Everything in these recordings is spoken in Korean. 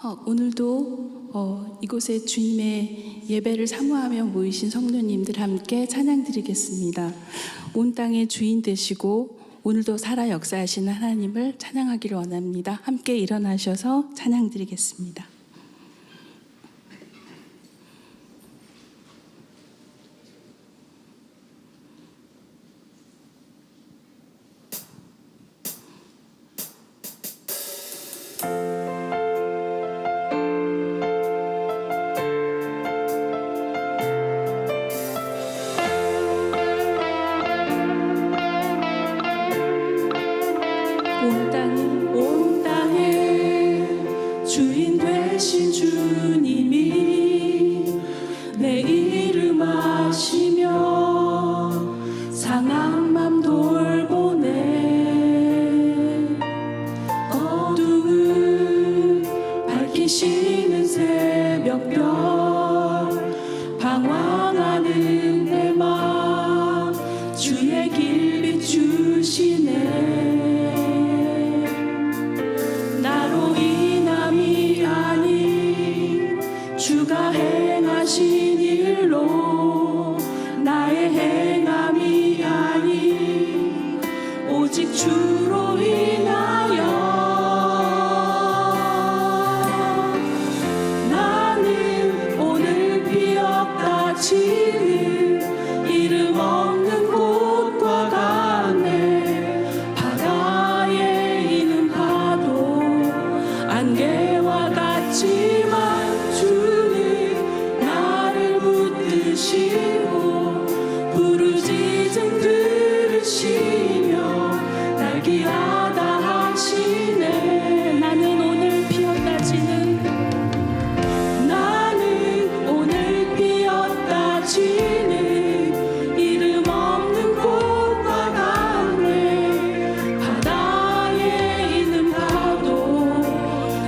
오늘도 이곳에 주님의 예배를 사모하며 모이신 성도님들 함께 찬양 드리겠습니다. 온 땅의 주인 되시고 오늘도 살아 역사하시는 하나님을 찬양하기를 원합니다. 함께 일어나셔서 찬양 드리겠습니다. 온 땅에 주인 되신 주님이 내 이름 아시며 상한 맘 돌보네. 어두움 밝히시는 새벽별 방황하는 내 맘 주의 길 비추시네. 주가 행하신 일로 나의 행함이 아닌 오직 주로 인하여 나는 오늘 피었다 지는 이름 없는 곳과 같네. 바다에 있는 파도 안개와 같지만 부르짖음 들으시며 날 귀하다 하시네. 나는 오늘 피었다 지는 이름 없는 곳과 같네. 바다에 있는 파도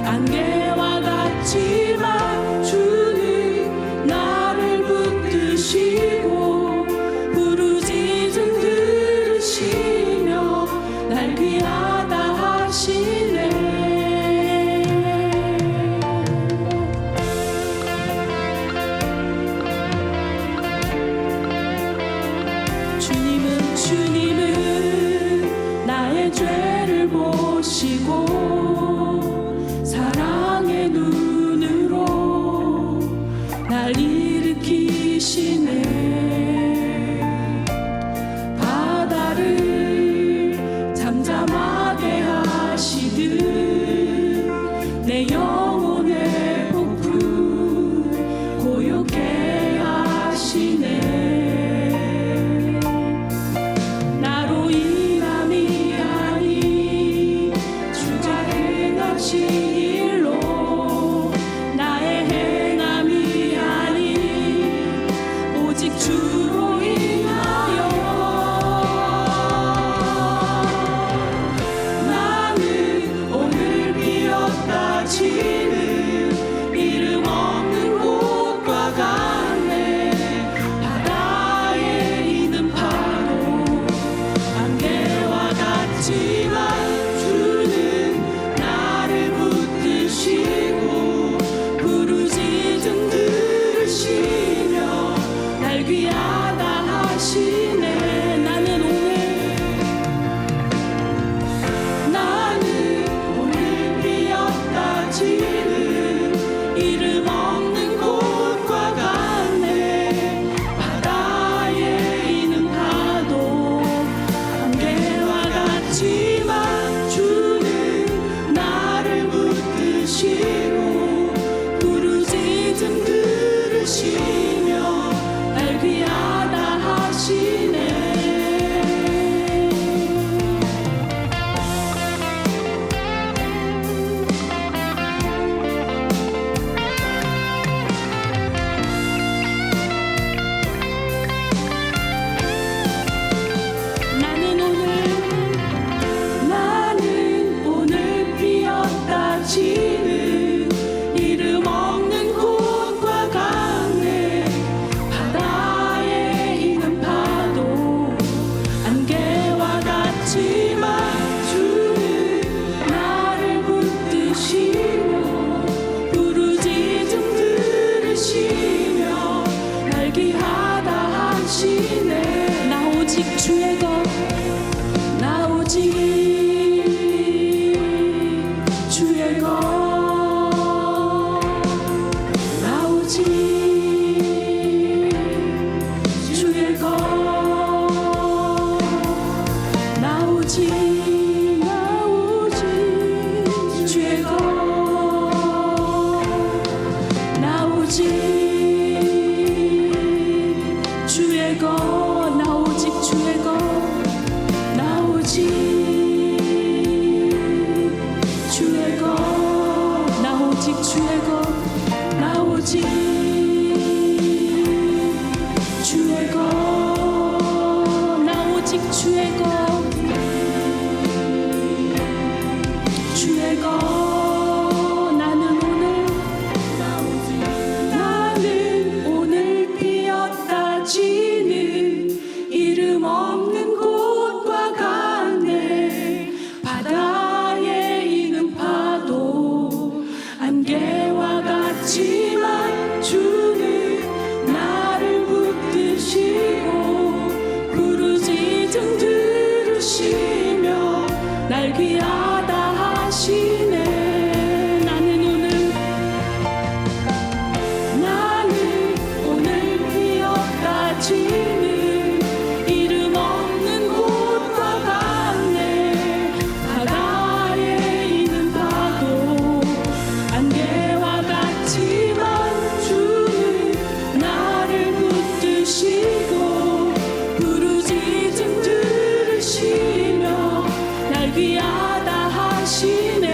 안개와 같지만 주는 나를 붙드시고 부르짖음 들으시며 날 귀하다 하시네. 주님은 나의 죄를 보시고 사랑의 눈으로 날 일으키시네. 바다를 잠잠하게 하시듯 내 영혼의 폭풍 고요케 하시네. 나로 인함이 아닌 주가 행하신 일로 나의 행함이 아닌 오직 주로 인하여 나는 오늘 피었다 지는 이름 없는 곳과 같네. 바다에 있는 파도 안개와 같지만 주는 나를 오직 주의 것, 나 오직 주의 것, 나 오직 주의 것, 나 오직 주의 것, 나 오직 주의 것, 나 오직 주의 것, 주의 것. 이름 없는 곳과 같네. 바다에 이는 파도 안개와 같지만 주는 나를 붙드시고 부르짖음 들으시며 날 귀하다 하시네. 나는 오늘 피었다 지는 귀하다 하시네.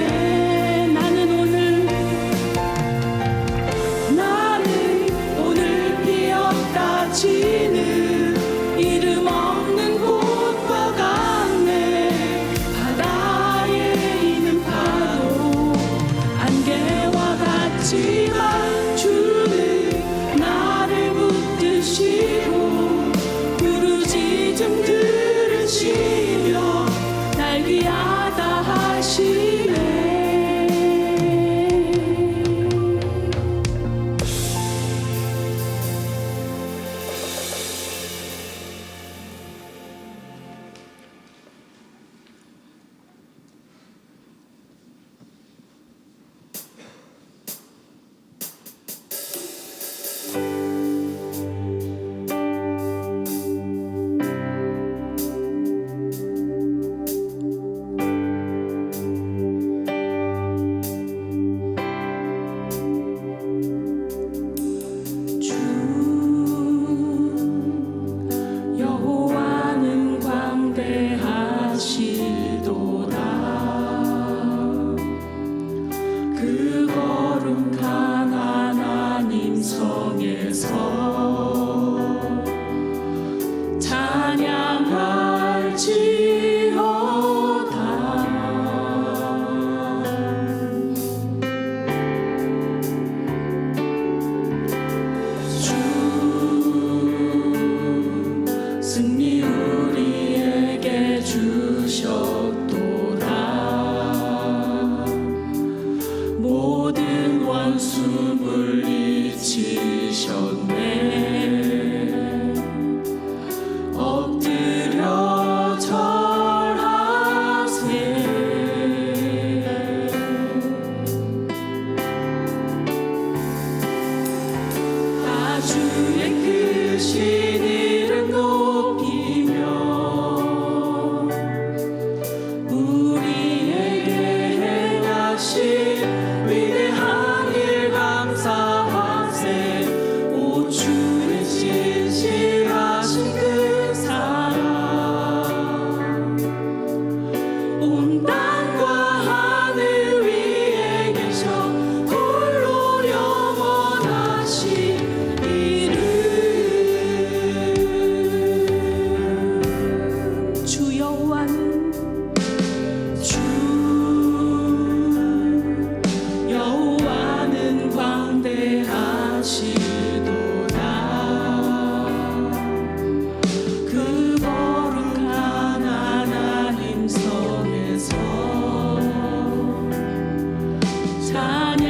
나는 오늘 피었다 지는 이름 없는 곳과 같네. 바다에 있는 파도 안개와 같지만 주는 나를 붙드시고 부르짖음 들으시며 날 귀하다 하시네. 그 거룩한 하나님 성에서 찬양할지어다. 주 승리 우리에게 주셨도다. 모든 원수 물리치셨네. 엎드려 절하세. 다 주의 크신 이름 높이며 우리에게 행하신 위대한 일 감사하세. 오 주의 진실하신 그 사랑 온 땅과 하늘 위에 계셔 홀로 영원하신 이름. 주 여호와는 광대하시도다. 그 거룩한 하나님 성에서 찬양할지어다.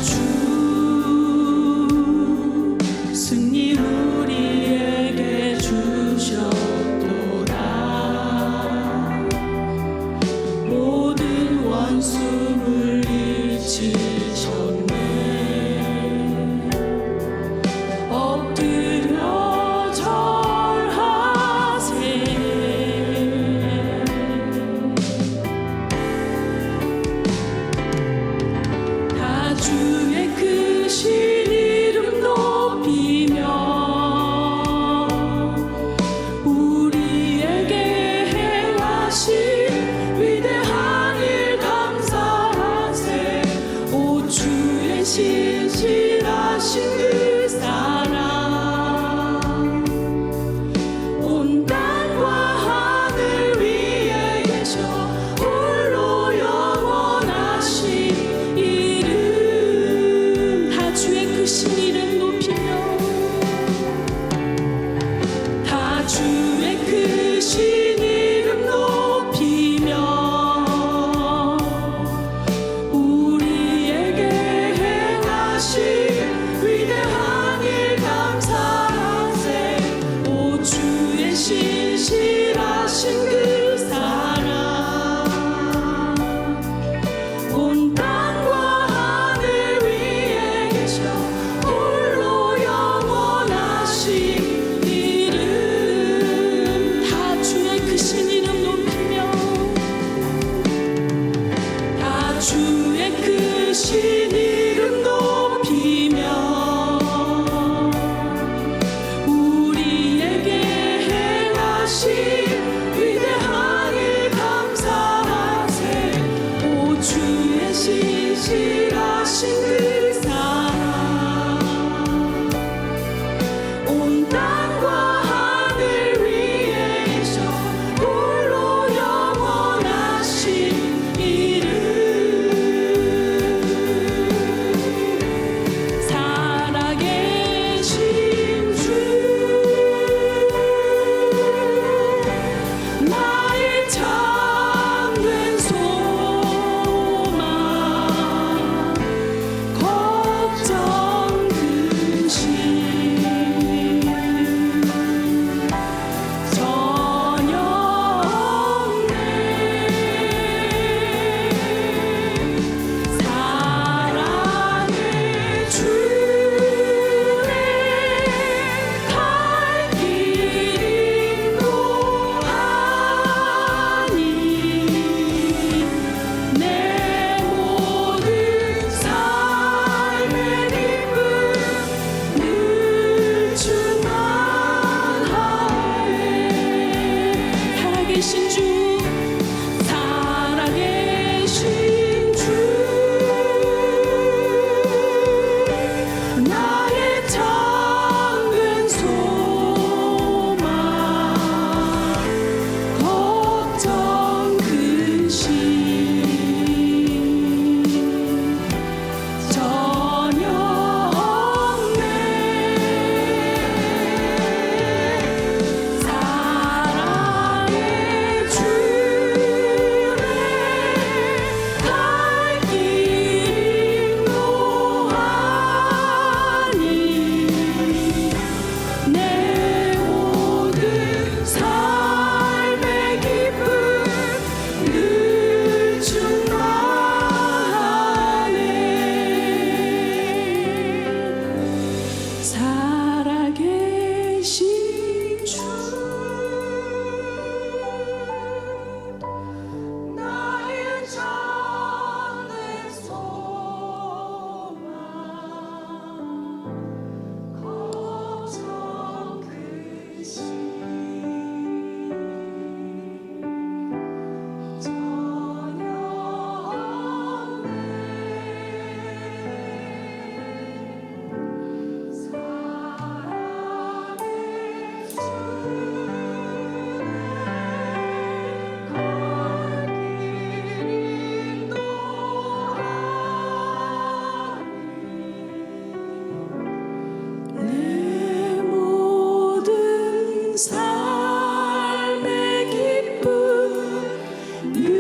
주 승리 우리에게 주셨도다. 모든 원수 물리치셨네. 엎드려 절하세. 주의 크신 이름 높이며 우리에게 행하신 위대한 일 감사하세. 오 주의 신실하신 그 사랑 온 땅과 하늘 위에 계셔 홀로 영원하신 이름. 다 주의 크신 이름 높이며 다 주의 크신 이름 높이며 우리에게 행하신 위대한 일 감사하세. 오 주의 신실하신 그 사랑 온 땅과 하늘 위에 계셔 홀로 영원하신 이름. 살아계신 주 나의 참된 소망 걱정 근심 전혀 없네. 사랑의 주의 갈 길 인도하니 내 모든 삶의 기쁨 늘 충만하네. 살아계신 주 살아계신 주 나의 참된 소망 걱정 근심 전혀 없네. 사랑의 주의 갈 길 인도하니 내 모든 삶의 기쁨 늘 충만하네. 살아계신 주 나의 참된 소망 걱정 근심 전혀 없네. 사랑의 내 모든 삶의 기쁨 늘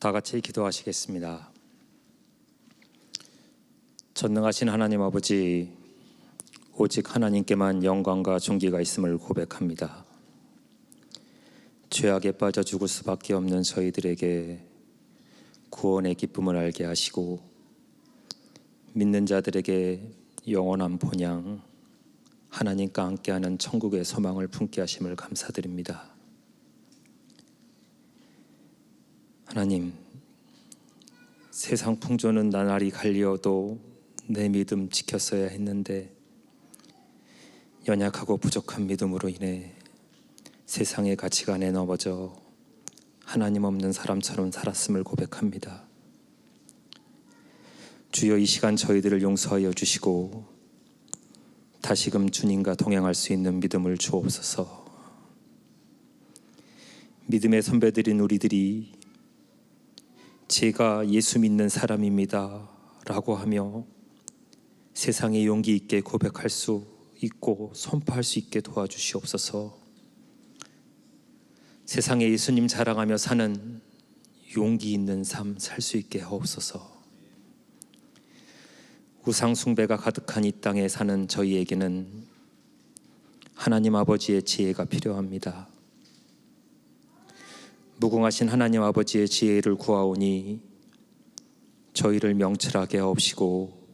다 같이 기도하시겠습니다. 전능하신 하나님 아버지, 오직 하나님께만 영광과 존귀가 있음을 고백합니다. 죄악에 빠져 죽을 수밖에 없는 저희들에게 구원의 기쁨을 알게 하시고 믿는 자들에게 영원한 본향, 하나님과 함께하는 천국의 소망을 품게 하심을 감사드립니다. 하나님, 세상 풍조는 나날이 갈리어도 내 믿음 지켰어야 했는데 연약하고 부족한 믿음으로 인해 세상의 가치관에 넘어져 하나님 없는 사람처럼 살았음을 고백합니다. 주여, 이 시간 저희들을 용서하여 주시고 다시금 주님과 동행할 수 있는 믿음을 주옵소서. 믿음의 선배들인 우리들이 제가 예수 믿는 사람입니다 라고 하며 세상에 용기 있게 고백할 수 있고 선포할 수 있게 도와주시옵소서. 세상에 예수님 자랑하며 사는 용기 있는 삶 살 수 있게 하옵소서. 우상 숭배가 가득한 이 땅에 사는 저희에게는 하나님 아버지의 지혜가 필요합니다. 무궁하신 하나님 아버지의 지혜를 구하오니 저희를 명철하게 하옵시고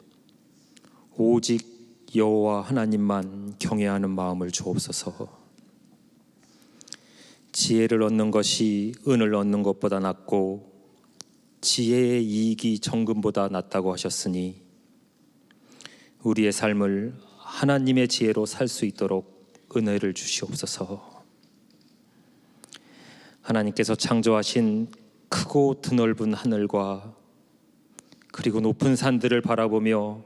오직 여호와 하나님만 경외하는 마음을 주옵소서. 지혜를 얻는 것이 은을 얻는 것보다 낫고 지혜의 이익이 정금보다 낫다고 하셨으니 우리의 삶을 하나님의 지혜로 살 수 있도록 은혜를 주시옵소서. 하나님께서 창조하신 크고 드넓은 하늘과 그리고 높은 산들을 바라보며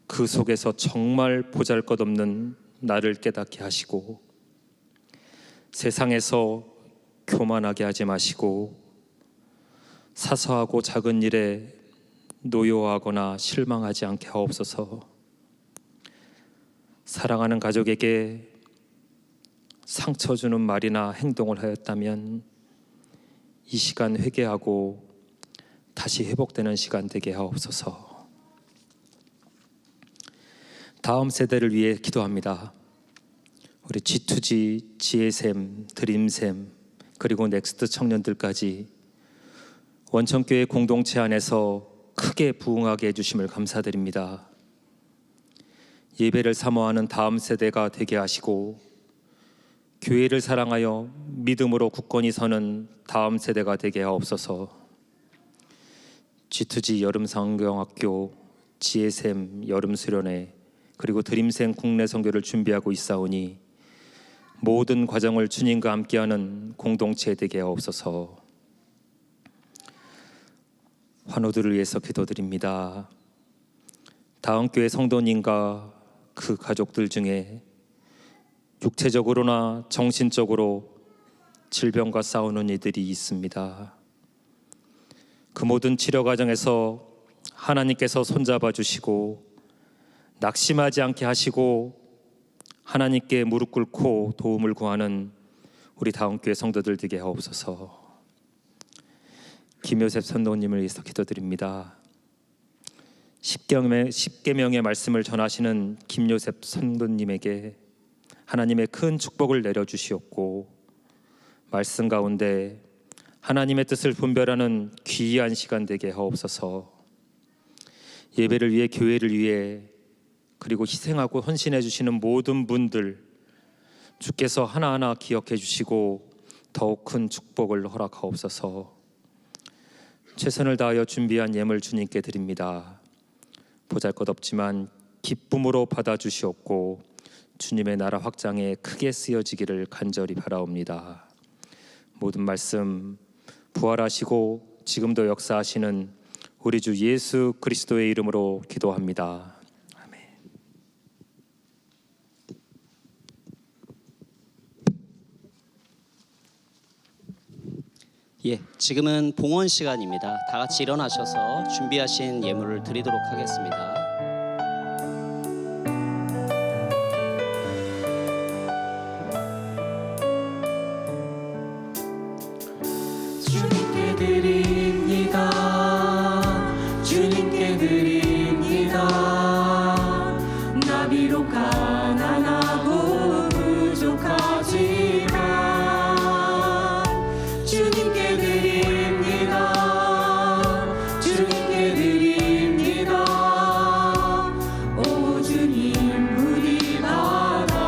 그 속에서 정말 보잘것없는 나를 깨닫게 하시고 세상에서 교만하게 하지 마시고 사소하고 작은 일에 노여워하거나 실망하지 않게 하옵소서. 사랑하는 가족에게 상처 주는 말이나 행동을 하였다면 이 시간 회개하고 다시 회복되는 시간 되게 하옵소서. 다음 세대를 위해 기도합니다. 우리 G2G, 지혜샘, 드림샘 그리고 넥스트 청년들까지 원천교회 공동체 안에서 크게 부흥하게 해주심을 감사드립니다. 예배를 사모하는 다음 세대가 되게 하시고 교회를 사랑하여 믿음으로 굳건히 서는 다음 세대가 되게 하옵소서. G2G 여름성경학교, 지혜샘 여름수련회 그리고 드림샘 국내 선교를 준비하고 있사오니 모든 과정을 주님과 함께하는 공동체 되게 하옵소서. 환우들을 위해서 기도드립니다. 다음 교회 성도님과 그 가족들 중에 육체적으로나 정신적으로 질병과 싸우는 이들이 있습니다. 그 모든 치료 과정에서 하나님께서 손잡아 주시고 낙심하지 않게 하시고 하나님께 무릎 꿇고 도움을 구하는 우리 다음 교회 성도들 되게 하옵소서. 김요셉 선도님을 위해서 기도드립니다. 십계명의 말씀을 전하시는 김요셉 선도님에게 하나님의 큰 축복을 내려주시옵고 말씀 가운데 하나님의 뜻을 분별하는 귀한 시간 되게 하옵소서. 예배를 위해 교회를 위해 그리고 희생하고 헌신해 주시는 모든 분들 주께서 하나하나 기억해 주시고 더욱 큰 축복을 허락하옵소서. 최선을 다하여 준비한 예물 주님께 드립니다. 보잘것없지만 기쁨으로 받아주시옵고 주님의 나라 확장에 크게 쓰여지기를 간절히 바라옵니다. 모든 말씀 부활하시고 지금도 역사하시는 우리 주 예수 그리스도의 이름으로 기도합니다. 아멘. 지금은 봉헌 시간입니다. 다 같이 일어나셔서 준비하신 예물을 드리도록 하겠습니다. 주님께 드립니다. 주님께 드립니다. 나 비록 가난하고 부족하지만 주님께 드립니다. 주님께 드립니다. 오 주님 부디 받아주소서.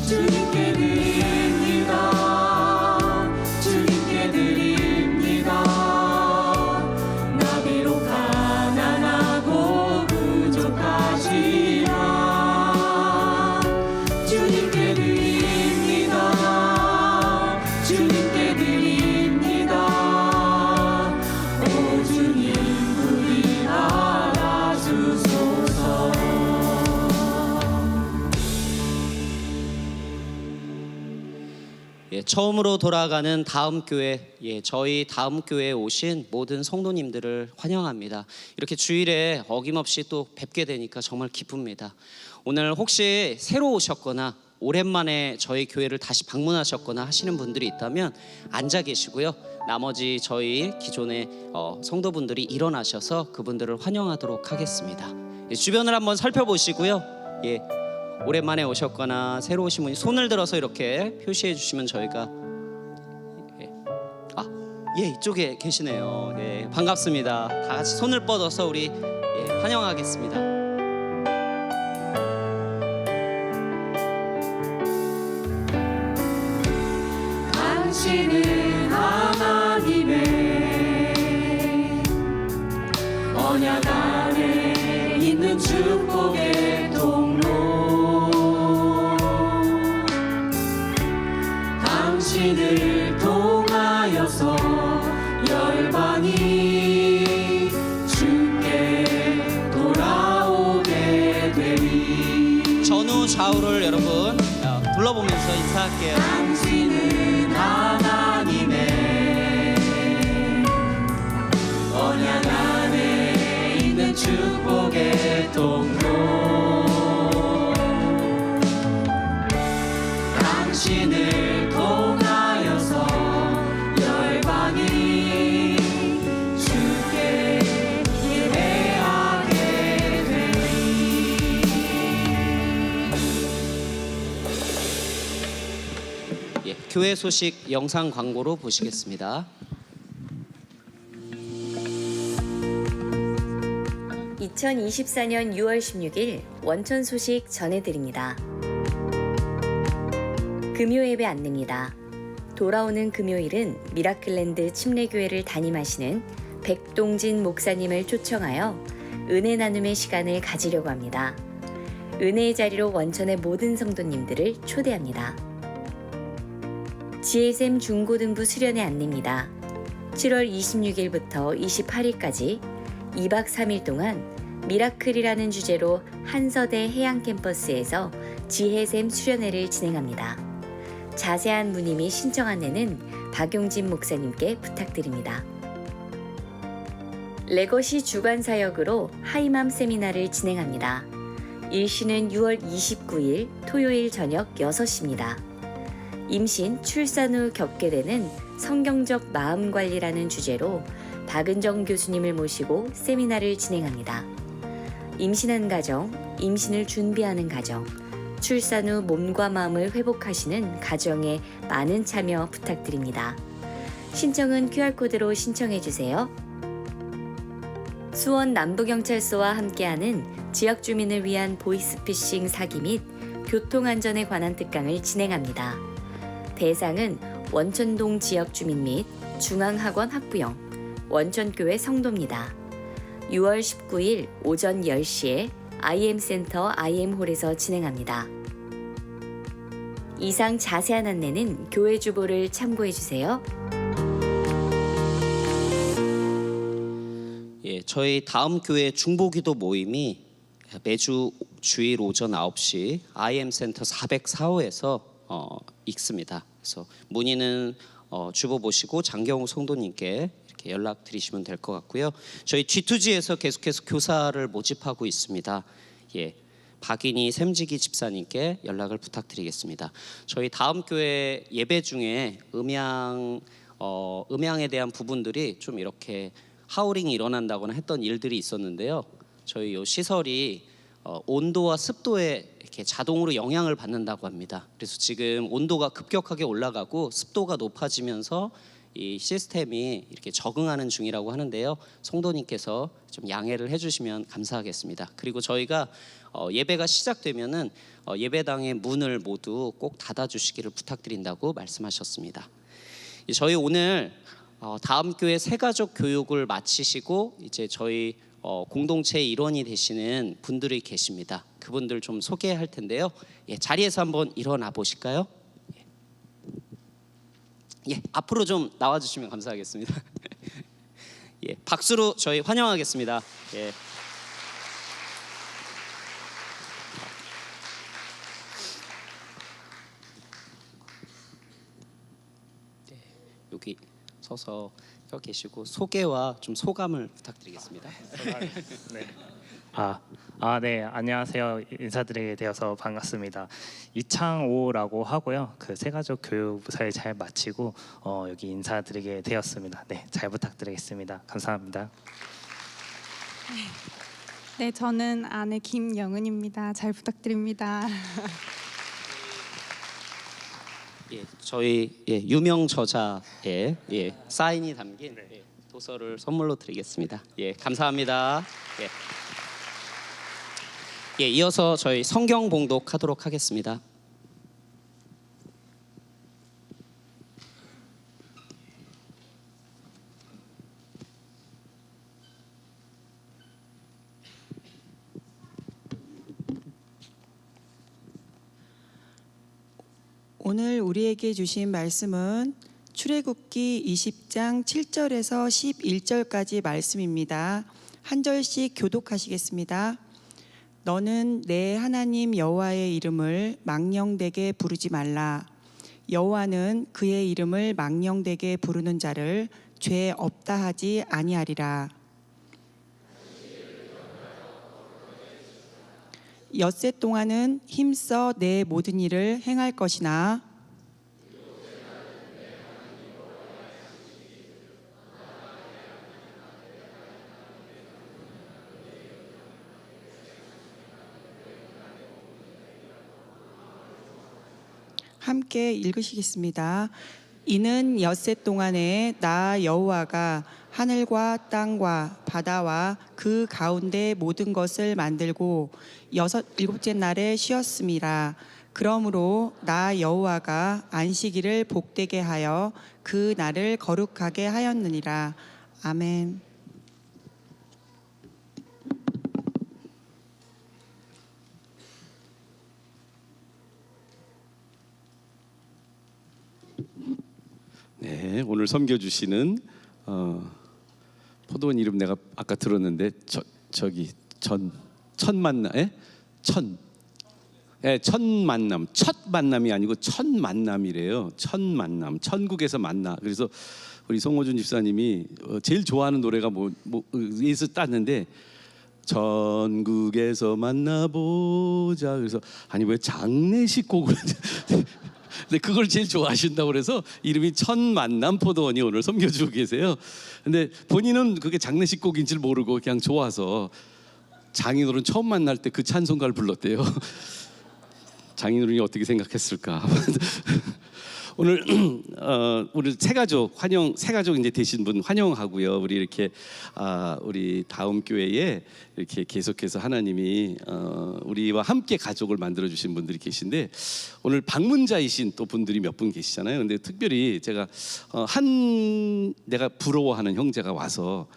주님께 드립니다. 주옵소서. 예, 처음으로 돌아가는 다음 교회, 저희 다음 교회에 오신 모든 성도님들을 환영합니다. 이렇게 주일에 어김없이 또 뵙게 되니까 정말 기쁩니다. 오늘 혹시 새로 오셨거나 오랜만에 저희 교회를 다시 방문하셨거나 하시는 분들이 있다면 앉아 계시고요. 나머지 저희 기존의 성도분들이 일어나셔서 그분들을 환영하도록 하겠습니다. 주변을 한번 살펴보시고요. 오랜만에 오셨거나 새로 오신 분이 손을 들어서 이렇게 표시해 주시면 저희가 이쪽에 계시네요. 반갑습니다. 다 같이 손을 뻗어서 우리 환영하겠습니다. 당신은 하나님의 언약 안에 있는 축복의 통로. 당신을 통하여서 열방이 주께 돌아오게 되리. 전후 좌우를 여러분 둘러보면서 인사할게요. 당신은 하나님의 언약 안에 있는 축복의 통로. 당신을 통하여서 열방이 주께 예배하게 되리. 교회 소식 영상 광고로 보시겠습니다. 2024년 6월 16일 원천 소식 전해드립니다. 금요 예배 안내입니다. 돌아오는 금요일은 미라클랜드 침례교회를 담임하시는 백동진 목사님을 초청하여 은혜 나눔의 시간을 가지려고 합니다. 은혜의 자리로 원천의 모든 성도님들을 초대합니다. GSM 중고등부 수련회 안내입니다. 7월 26일부터 28일까지 2박 3일 동안 미라클이라는 주제로 한서대 해양 캠퍼스에서 GSM 수련회를 진행합니다. 자세한 문의 및 신청 안내는 박용진 목사님께 부탁드립니다. 레거시 주관사역으로 하이맘 세미나를 진행합니다. 일시는 6월 29일 토요일 저녁 6시입니다. 임신, 출산 후 겪게 되는 성경적 마음관리라는 주제로 박은정 교수님을 모시고 세미나를 진행합니다. 임신한 가정, 임신을 준비하는 가정, 출산 후 몸과 마음을 회복하시는 가정에 많은 참여 부탁드립니다. 신청은 QR코드로 신청해주세요. 수원 남부경찰서와 함께하는 지역 주민을 위한 보이스피싱 사기 및 교통안전에 관한 특강을 진행합니다. 대상은 원천동 지역 주민 및 중앙학원 학부형, 원천교회 성도입니다. 6월 19일 오전 10시에 IM센터 IM홀에서 진행합니다. 이상 자세한 안내는 교회 주보를 참고해주세요. 저희 다음 교회 중보기도 모임이 매주 주일 오전 9시 IM센터 404호에서 있습니다. 그래서 문의는 주보 보시고 장경우 성도님께 이렇게 연락 드리시면 될 것 같고요. 저희 G2G에서 계속해서 교사를 모집하고 있습니다. 박인희 샘지기 집사님께 연락을 부탁드리겠습니다. 저희 다음 교회 예배 중에 음향에 대한 부분들이 좀 이렇게 하우링이 일어난다거나 했던 일들이 있었는데요. 저희 이 시설이 온도와 습도에 이렇게 자동으로 영향을 받는다고 합니다. 그래서 지금 온도가 급격하게 올라가고 습도가 높아지면서 이 시스템이 이렇게 적응하는 중이라고 하는데요. 성도님께서 좀 양해를 해주시면 감사하겠습니다. 그리고 저희가 예배가 시작되면은 예배당의 문을 모두 꼭 닫아주시기를 부탁드린다고 말씀하셨습니다. 저희 오늘 다음 교회 새가족 교육을 마치시고 이제 저희 공동체의 일원이 되시는 분들이 계십니다. 그분들 좀 소개할 텐데요. 자리에서 한번 일어나 보실까요? 앞으로 좀 나와주시면 감사하겠습니다. 박수로 저희 환영하겠습니다. 서서 계시고 소개와 좀 소감을 부탁드리겠습니다. 네. 네. 안녕하세요. 인사드리게 되어서 반갑습니다. 이창호라고 하고요. 그 새가족 교육 무사히 잘 마치고 여기 인사드리게 되었습니다. 네, 잘 부탁드리겠습니다. 감사합니다. 네, 저는 아내 김영은입니다. 잘 부탁드립니다. 저희 유명 저자의 사인이 담긴 도서를 선물로 드리겠습니다. 감사합니다. 이어서 저희 성경 봉독하도록 하겠습니다. 오늘 우리에게 주신 말씀은 출애굽기 20장 7절에서 11절까지 말씀입니다. 한 절씩 교독하시겠습니다. 너는 내 하나님 여호와의 이름을 망령되게 부르지 말라. 여호와는 그의 이름을 망령되게 부르는 자를 죄 없다 하지 아니하리라. 엿새 동안은 힘써 내 모든 일을 행할 것이나 함께 읽으시겠습니다. 이는 엿새 동안에 나 여호와가 하늘과 땅과 바다와 그 가운데 모든 것을 만들고 일곱째 날에 쉬었음이라. 그러므로 나 여호와가 안식일을 복되게 하여 그 날을 거룩하게 하였느니라. 아멘. 네, 오늘 섬겨주시는 포도원 이름 내가 아까 들었는데 첫 만남, 첫 만남이 아니고 첫 만남이래요. 첫 만남, 천국에서 만나. 그래서 우리 송호준 집사님이 제일 좋아하는 노래가 뭐에서 땄는데 전국에서 만나보자. 그래서 아니 왜 장례식 곡을 근데 그걸 제일 좋아하신다고 그래서 이름이 첫 만남 포도원이 오늘 섬겨주고 계세요. 근데 본인은 그게 장례식 곡인 줄 모르고 그냥 좋아서 장인어른 처음 만날 때 그 찬송가를 불렀대요. 장인어른이 어떻게 생각했을까? 오늘 우리 새가족 이제 되신 분 환영하고요. 우리 이렇게 우리 다음 교회에 이렇게 계속해서 하나님이 우리와 함께 가족을 만들어 주신 분들이 계신데 오늘 방문자이신 또 분들이 몇 분 계시잖아요. 근데 특별히 제가 내가 부러워하는 형제가 와서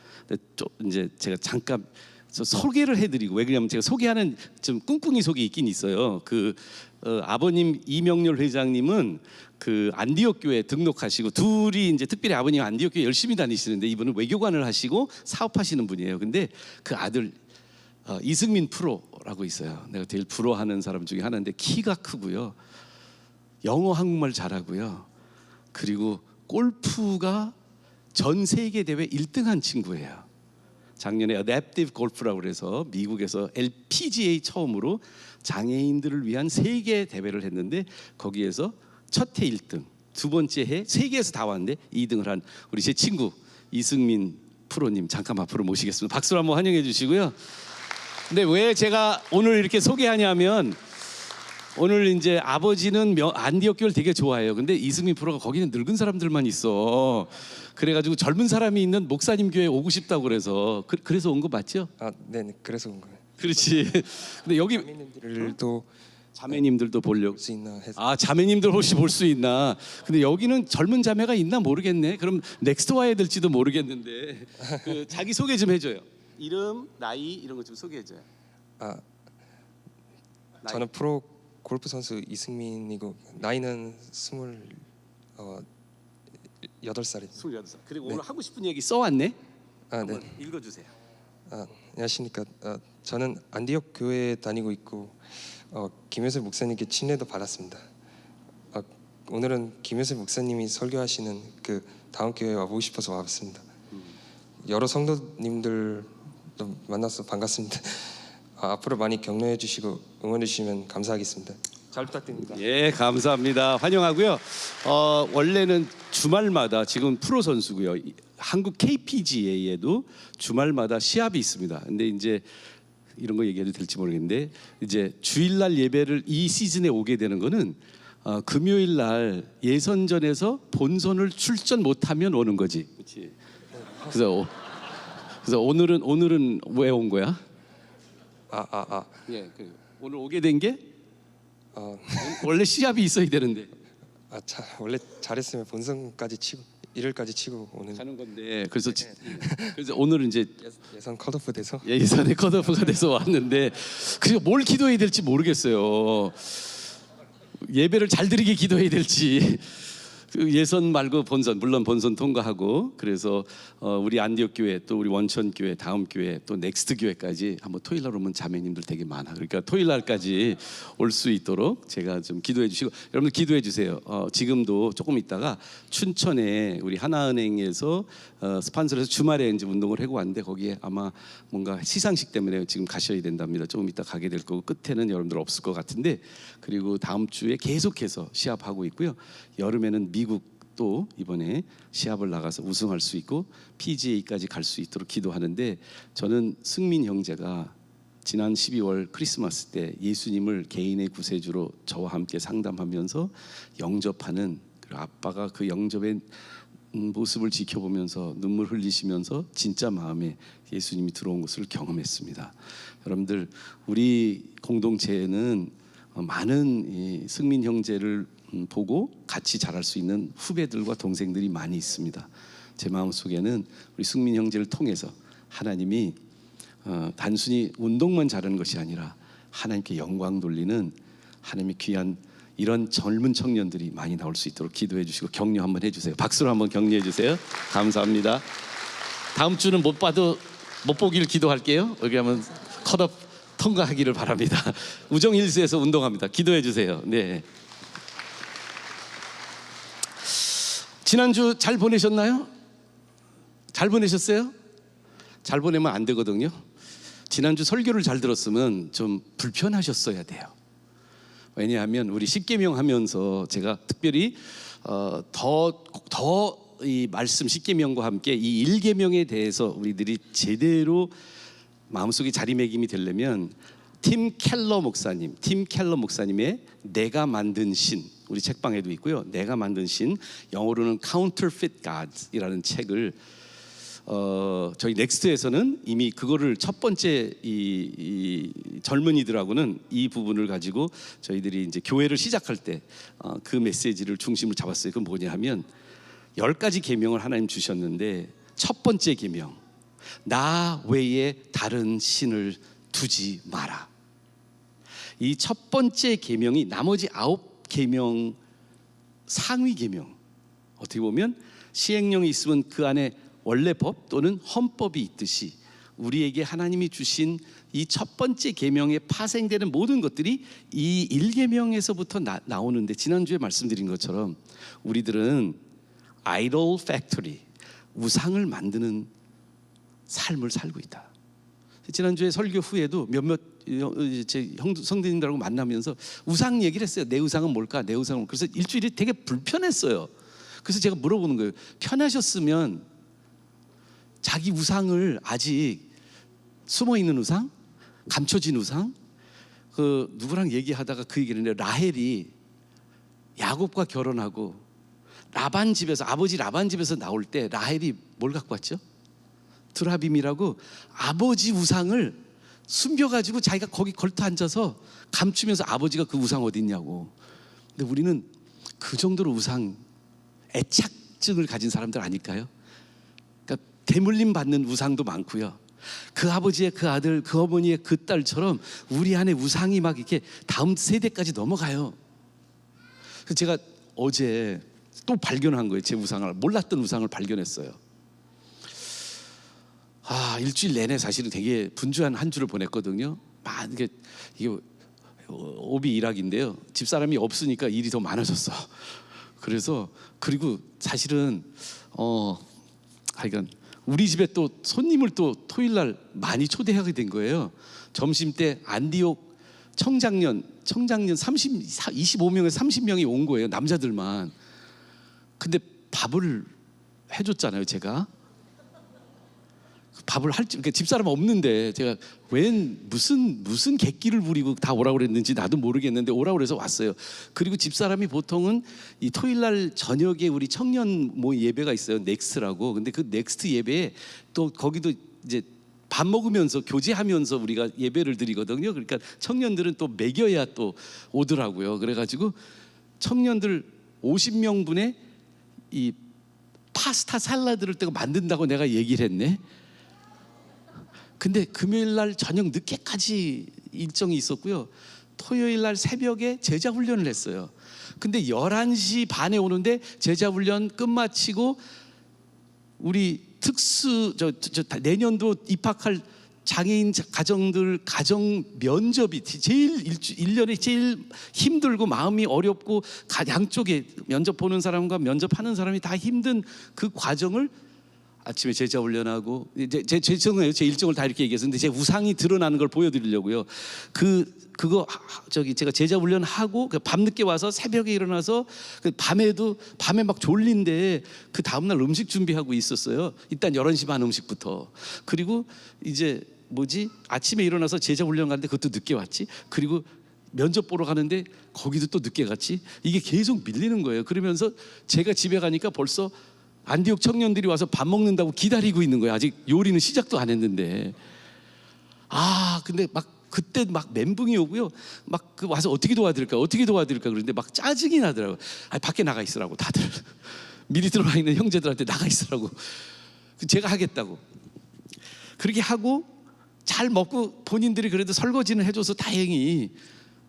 이제 제가 잠깐 소개를 해드리고, 왜 그러냐면 제가 소개하는 좀 꿍꿍이 속이 있긴 있어요. 아버님 이명렬 회장님은 그 안디옥 교회 등록하시고 둘이 이제 특별히 아버님 안디옥 교회 열심히 다니시는데 이분은 외교관을 하시고 사업하시는 분이에요. 근데 그 아들 이승민 프로라고 있어요. 내가 제일 부러워하는 사람 중에 하나인데 키가 크고요, 영어 한국말 잘하고요, 그리고 골프가 전 세계 대회 1등한 친구예요. 작년에 어댑티브 골프라고 그래서 미국에서 LPGA 처음으로 장애인들을 위한 세계 대회를 했는데 거기에서 첫 해 1등, 두 번째 해 세계에서 다 왔는데 2등을 한 우리 제 친구 이승민 프로님 잠깐 앞으로 모시겠습니다. 박수로 한번 환영해 주시고요. 근데 왜 제가 오늘 이렇게 소개하냐면 오늘 이제 아버지는 안디옥 교회를 되게 좋아해요. 근데 이승민 프로가 거기는 늙은 사람들만 있어. 그래가지고 젊은 사람이 있는 목사님 교회 오고 싶다고 그래서 그래서 온 거 맞죠? 네, 그래서 온 거예요. 그렇지. 근데 여기 자매님들도 보려고 볼 수 있나 해서. 자매님들 혹시 볼 수 있나? 근데 여기는 젊은 자매가 있나 모르겠네. 그럼 넥스트 와야 될지도 모르겠는데 자기 소개 좀 해줘요. 이름, 나이 이런 거 좀 소개해줘요. 저는 프로 골프 선수 이승민이고 나이는 28살입니다. 28살. 그리고 오늘 하고 싶은 얘기 써왔네. 네. 읽어주세요. 안녕하십니까. 저는 안디옥 교회에 다니고 있고 김효슬 목사님께 친례도 받았습니다. 오늘은 김효슬 목사님이 설교하시는 그 다음 기회에 와보고 싶어서 와봤습니다. 여러 성도님들 만나서 반갑습니다. 앞으로 많이 격려해 주시고 응원해 주시면 감사하겠습니다. 잘 부탁드립니다. 예, 감사합니다. 환영하고요. 원래는 주말마다 지금 프로 선수고요. 한국 KPGA에도 주말마다 시합이 있습니다. 근데 이제 이런 거 얘기해도 될지 모르겠는데 이제 주일날 예배를 이 시즌에 오게 되는 거는 금요일 날 예선전에서 본선을 출전 못하면 오는 거지. 그렇지. 그래서 오늘은 왜 온 거야? 예, 오늘 오게 된 게 원래 시합이 있어야 되는데. 원래 잘했으면 본선까지 치고 1일까지 치고 오는 가는 건데 그래서 오늘은 이제 예선 컷오프 돼서 예선에 컷오프가 돼서 왔는데 그래서 뭘 기도해야 될지 모르겠어요. 예배를 잘 드리게 기도해야 될지. 예선 말고 본선, 물론 본선 통과하고 그래서 우리 안디옥 교회 또 우리 원천 교회 다음 교회 또 넥스트 교회까지 한번 토요일 날 오면 자매님들 되게 많아. 그러니까 토요일 날까지 올 수 있도록 제가 좀 기도해 주시고 여러분들 기도해 주세요. 지금도 조금 있다가 춘천에 우리 하나은행에서 스폰서에서 주말에 이제 운동을 하고 왔는데 거기에 아마 뭔가 시상식 때문에 지금 가셔야 된답니다. 조금 이따 가게 될 거고 끝에는 여러분들 없을 것 같은데 그리고 다음 주에 계속해서 시합하고 있고요. 여름에는 미국 또 이번에 시합을 나가서 우승할 수 있고 PGA까지 갈 수 있도록 기도하는데 저는 승민 형제가 지난 12월 크리스마스 때 예수님을 개인의 구세주로 저와 함께 상담하면서 영접하는 그리고 아빠가 그 영접의 모습을 지켜보면서 눈물 흘리시면서 진짜 마음에 예수님이 들어온 것을 경험했습니다. 여러분들 우리 공동체에는 많은 이 승민 형제를 보고 같이 자랄 수 있는 후배들과 동생들이 많이 있습니다. 제 마음속에는 우리 승민 형제를 통해서 하나님이 단순히 운동만 잘하는 것이 아니라 하나님께 영광 돌리는 하나님의 귀한 이런 젊은 청년들이 많이 나올 수 있도록 기도해 주시고 격려 한번 해주세요. 박수로 한번 격려해 주세요. 감사합니다. 다음 주는 못 보길 기도할게요. 여기 하면 컷업 통과하기를 바랍니다. 우정힐스에서 운동합니다. 기도해 주세요. 네. 지난주 잘 보내셨나요? 잘 보내셨어요? 잘 보내면 안 되거든요. 지난주 설교를 잘 들었으면 좀 불편하셨어야 돼요. 왜냐하면 우리 십계명 하면서 제가 특별히 더 이 말씀 십계명과 함께 이 일계명에 대해서 우리들이 제대로 마음속에 자리매김이 되려면 팀 켈러 목사님의 내가 만든 신 우리 책방에도 있고요. 내가 만든 신 영어로는 Counterfeit Gods이라는 책을 저희 넥스트에서는 이미 그거를 첫 번째 이 젊은이들하고는 이 부분을 가지고 저희들이 이제 교회를 시작할 때 그 메시지를 중심을 잡았어요. 그건 뭐냐 하면 10가지 계명을 하나님 주셨는데 첫 번째 계명 나 외에 다른 신을 두지 마라. 이 첫 번째 계명이 나머지 9계명 상위 계명 어떻게 보면 시행령이 있으면 그 안에 원래 법 또는 헌법이 있듯이 우리에게 하나님이 주신 이 첫 번째 계명에 파생되는 모든 것들이 이 1계명에서부터 나오는데 지난주에 말씀드린 것처럼 우리들은 아이돌 팩토리 우상을 만드는 삶을 살고 있다. 지난주에 설교 후에도 몇몇 제 성도님들하고 만나면서 우상 얘기를 했어요. 내 우상은 뭘까? 내 우상은 그래서 일주일이 되게 불편했어요. 그래서 제가 물어보는 거예요. 편하셨으면 자기 우상을 아직 숨어 있는 우상, 감춰진 우상, 그 누구랑 얘기하다가 그 얘기를 했는데 라헬이 야곱과 결혼하고 라반 집에서 아버지 라반 집에서 나올 때 라헬이 뭘 갖고 왔죠? 드라빔이라고 아버지 우상을 숨겨가지고 자기가 거기 걸터 앉아서 감추면서 아버지가 그 우상 어디 있냐고. 근데 우리는 그 정도로 우상 애착증을 가진 사람들 아닐까요? 그러니까 대물림 받는 우상도 많고요. 그 아버지의 그 아들, 그 어머니의 그 딸처럼 우리 안에 우상이 막 이렇게 다음 세대까지 넘어가요. 그래서 제가 어제 또 발견한 거예요. 제 우상을 몰랐던 우상을 발견했어요. 일주일 내내 사실은 되게 분주한 한 주를 보냈거든요. 이게 오비 일학인데요. 집사람이 없으니까 일이 더 많아졌어. 그래서 그리고 사실은 하여간 우리 집에 또 손님을 또 토요일 날 많이 초대하게 된 거예요. 점심 때 안디옥 청장년 25명에서 30명이 온 거예요. 남자들만. 근데 밥을 해줬잖아요. 제가 밥을 그러니까 집사람 없는데 제가 웬 무슨 객기를 부리고 다 오라고 그랬는지 나도 모르겠는데 오라고 그래서 왔어요. 그리고 집사람이 보통은 이 토요일 날 저녁에 우리 청년 예배가 있어요. 넥스트라고. 근데 그 넥스트 예배에 또 거기도 이제 밥 먹으면서 교제하면서 우리가 예배를 드리거든요. 그러니까 청년들은 또 먹여야 또 오더라고요. 그래가지고 청년들 50명분의 이 파스타 살라드를 내가 만든다고 내가 얘기를 했네. 근데 금요일 날 저녁 늦게까지 일정이 있었고요. 토요일 날 새벽에 제자 훈련을 했어요. 근데 11시 반에 오는데 제자 훈련 끝마치고 우리 내년도 입학할 장애인 가정들 가정 면접이 제일 1년에 제일 힘들고 마음이 어렵고 양쪽에 면접 보는 사람과 면접하는 사람이 다 힘든 그 과정을 아침에 제자 훈련하고 죄송해요. 제 일정을 다 이렇게 얘기해서 근데 제 우상이 드러나는 걸 보여드리려고요. 그거 제가 제자 훈련하고 밤늦게 와서 새벽에 일어나서 밤에 막 졸린데 그 다음날 음식 준비하고 있었어요. 일단 11시 반 음식부터. 그리고 이제 아침에 일어나서 제자 훈련 가는데 그것도 늦게 왔지. 그리고 면접 보러 가는데 거기도 또 늦게 갔지. 이게 계속 밀리는 거예요. 그러면서 제가 집에 가니까 벌써 안디옥 청년들이 와서 밥 먹는다고 기다리고 있는 거예요. 아직 요리는 시작도 안 했는데. 근데 그때 멘붕이 오고요. 와서 어떻게 도와드릴까 그러는데 짜증이 나더라고요. 밖에 나가 있으라고 다들. 미리 들어와 있는 형제들한테 나가 있으라고. 제가 하겠다고. 그렇게 하고 잘 먹고 본인들이 그래도 설거지는 해줘서 다행히.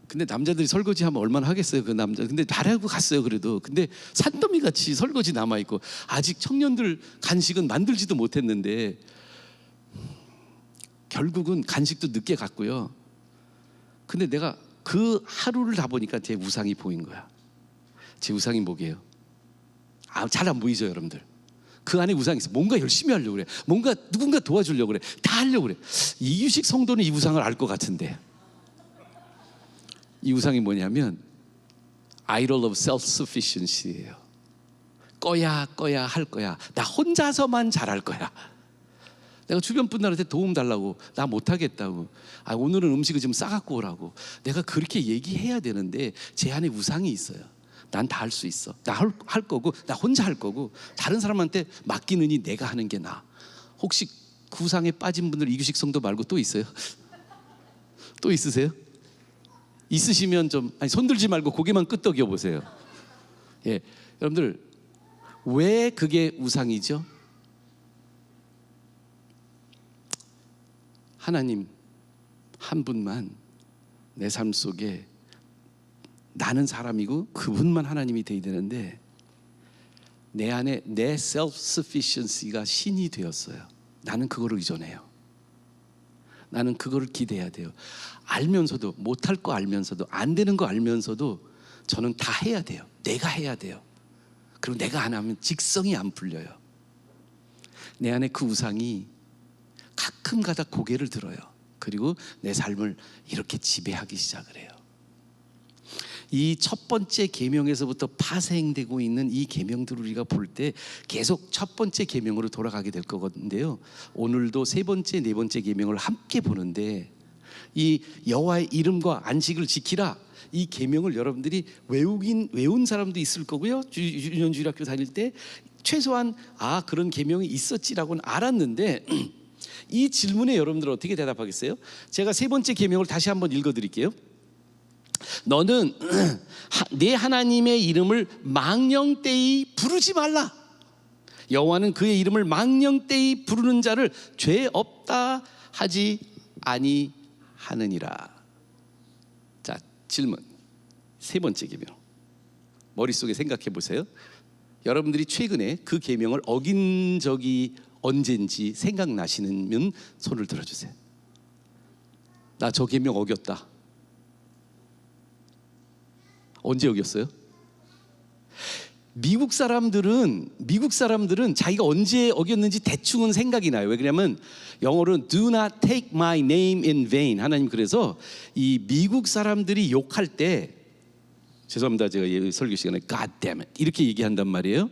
근데 남자들이 설거지하면 얼마나 하겠어요, 그 남자. 근데 잘하고 갔어요, 그래도. 근데 산더미 같이 설거지 남아 있고 아직 청년들 간식은 만들지도 못했는데 결국은 간식도 늦게 갔고요. 근데 내가 그 하루를 다 보니까 제 우상이 보인 거야. 제 우상이 뭐게요? 잘 안 보이죠, 여러분들? 그 안에 우상이 있어. 뭔가 열심히 하려고 그래. 뭔가 누군가 도와주려고 그래. 다 하려고 그래. 이유식 성도는 이 우상을 알 것 같은데. 이 우상이 뭐냐면 idol of self-sufficiency예요. 꺼야 할 거야. 나 혼자서만 잘할 거야. 내가 주변 분들한테 도움 달라고 나 못하겠다고. 오늘은 음식을 좀 싸갖고 오라고. 내가 그렇게 얘기해야 되는데 제 안에 우상이 있어요. 난 다 할 수 있어. 나 할 거고 나 혼자 할 거고 다른 사람한테 맡기느니 내가 하는 게 나아. 혹시 그 우상에 빠진 분들 이규식 성도 말고 또 있어요? 또 있으세요? 있으시면 손 들지 말고 고개만 끄덕여 보세요. 예, 여러분들 왜 그게 우상이죠? 하나님 한 분만 내 삶 속에 나는 사람이고 그분만 하나님이 돼야 되는데 내 안에 내 self-sufficiency가 신이 되었어요. 나는 그거를 의존해요. 나는 그거를 기대해야 돼요. 알면서도 못할 거 알면서도 안 되는 거 알면서도 저는 다 해야 돼요. 내가 해야 돼요. 그리고 내가 안 하면 직성이 안 풀려요. 내 안에 그 우상이 가끔가다 고개를 들어요. 그리고 내 삶을 이렇게 지배하기 시작을 해요. 이 첫 번째 계명에서부터 파생되고 있는 이 계명들을 우리가 볼 때 계속 첫 번째 계명으로 돌아가게 될 거거든요. 오늘도 세 번째, 네 번째 계명을 함께 보는데 이 여호와의 이름과 안식을 지키라. 이 계명을 여러분들이 외운 사람도 있을 거고요. 유년주일학교 다닐 때 최소한 그런 계명이 있었지라고는 알았는데 이 질문에 여러분들 어떻게 대답하겠어요? 제가 세 번째 계명을 다시 한번 읽어드릴게요. 너는 내 하나님의 이름을 망령되이 부르지 말라. 여호와는 그의 이름을 망령되이 부르는 자를 죄 없다 하지 아니하느니라. 자, 질문. 세 번째 계명. 머릿속에 생각해 보세요. 여러분들이 최근에 그 계명을 어긴 적이 언젠지 생각나시면 손을 들어주세요. 나 저 계명 어겼다. 언제 어겼어요? 미국 사람들은 자기가 언제 어겼는지 대충은 생각이 나요. 왜 그러냐면 영어로는 Do not take my name in vain. 하나님 그래서 이 미국 사람들이 욕할 때, 죄송합니다, 제가 설교 시간에 God damn it 이렇게 얘기한단 말이에요.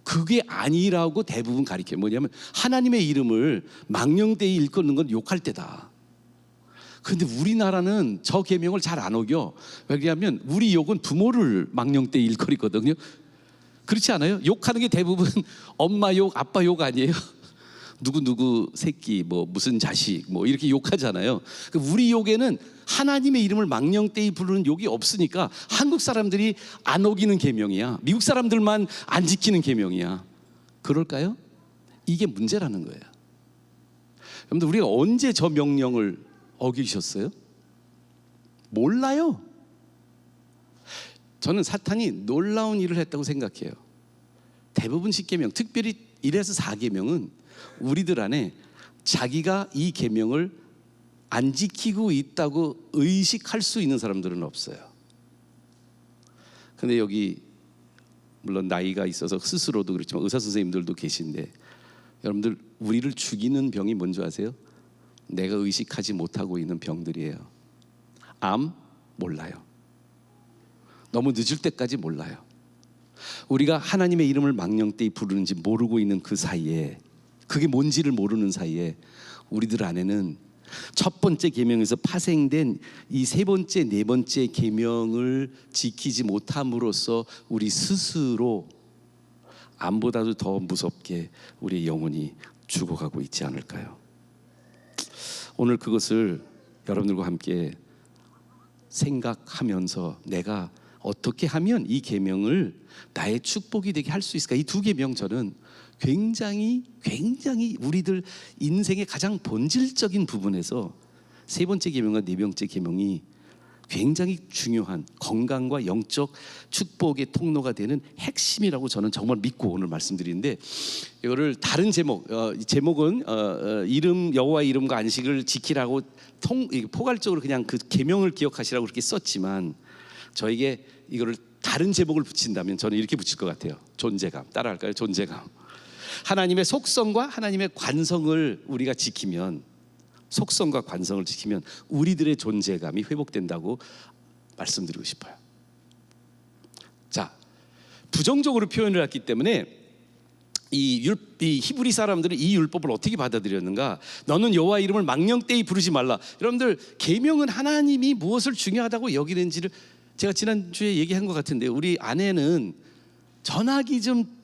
그게 아니라고 대부분 가리켜요. 뭐냐면 하나님의 이름을 망령되이 일컫는 건 욕할 때다. 그런데 우리나라는 저 계명을 잘 안 어겨. 왜냐하면 우리 욕은 부모를 망령되이 일컬이거든요. 그렇지 않아요? 욕하는 게 대부분 엄마 욕, 아빠 욕 아니에요? 누구 새끼, 뭐 무슨 자식, 뭐 이렇게 욕하잖아요. 우리 욕에는 하나님의 이름을 망령되이 부르는 욕이 없으니까 한국 사람들이 안 어기는 계명이야. 미국 사람들만 안 지키는 계명이야. 그럴까요? 이게 문제라는 거예요. 여러분들, 우리가 언제 저 명령을 어기셨어요? 몰라요. 저는 사탄이 놀라운 일을 했다고 생각해요. 대부분 10계명, 특별히 1에서 4계명은 우리들 안에 자기가 이 계명을 안 지키고 있다고 의식할 수 있는 사람들은 없어요. 근데 여기 물론 나이가 있어서 스스로도 그렇지만 의사 선생님들도 계신데, 여러분들, 우리를 죽이는 병이 뭔지 아세요? 내가 의식하지 못하고 있는 병들이에요. 암 몰라요. 너무 늦을 때까지 몰라요. 우리가 하나님의 이름을 망령되이 부르는지 모르고 있는 그 사이에, 그게 뭔지를 모르는 사이에 우리들 안에는 첫 번째 계명에서 파생된 이 세 번째, 네 번째 계명을 지키지 못함으로써 우리 스스로 암보다도 더 무섭게 우리의 영혼이 죽어가고 있지 않을까요? 오늘 그것을 여러분들과 함께 생각하면서 내가 어떻게 하면 이 계명을 나의 축복이 되게 할 수 있을까? 이 두 계명 저는 굉장히 우리들 인생의 가장 본질적인 부분에서 세 번째 계명과 네 번째 계명이 굉장히 중요한 건강과 영적 축복의 통로가 되는 핵심이라고 저는 정말 믿고 오늘 말씀드리는데, 이거를 다른 제목은 이름, 여호와의 이름과 안식을 지키라고 포괄적으로 그냥 그 계명을 기억하시라고 그렇게 썼지만, 저에게 이거를 다른 제목을 붙인다면 저는 이렇게 붙일 것 같아요. 존재감. 따라할까요? 존재감. 하나님의 속성과 하나님의 관성을 우리가 지키면, 속성과 관성을 지키면 우리들의 존재감이 회복된다고 말씀드리고 싶어요. 자, 부정적으로 표현을 했기 때문에 이 히브리 사람들은 이 율법을 어떻게 받아들였는가? 너는 여호와 이름을 망령되이 부르지 말라. 여러분들, 계명은 하나님이 무엇을 중요하다고 여기는지를 제가 지난주에 얘기한 것 같은데, 우리 아내는 전화기 좀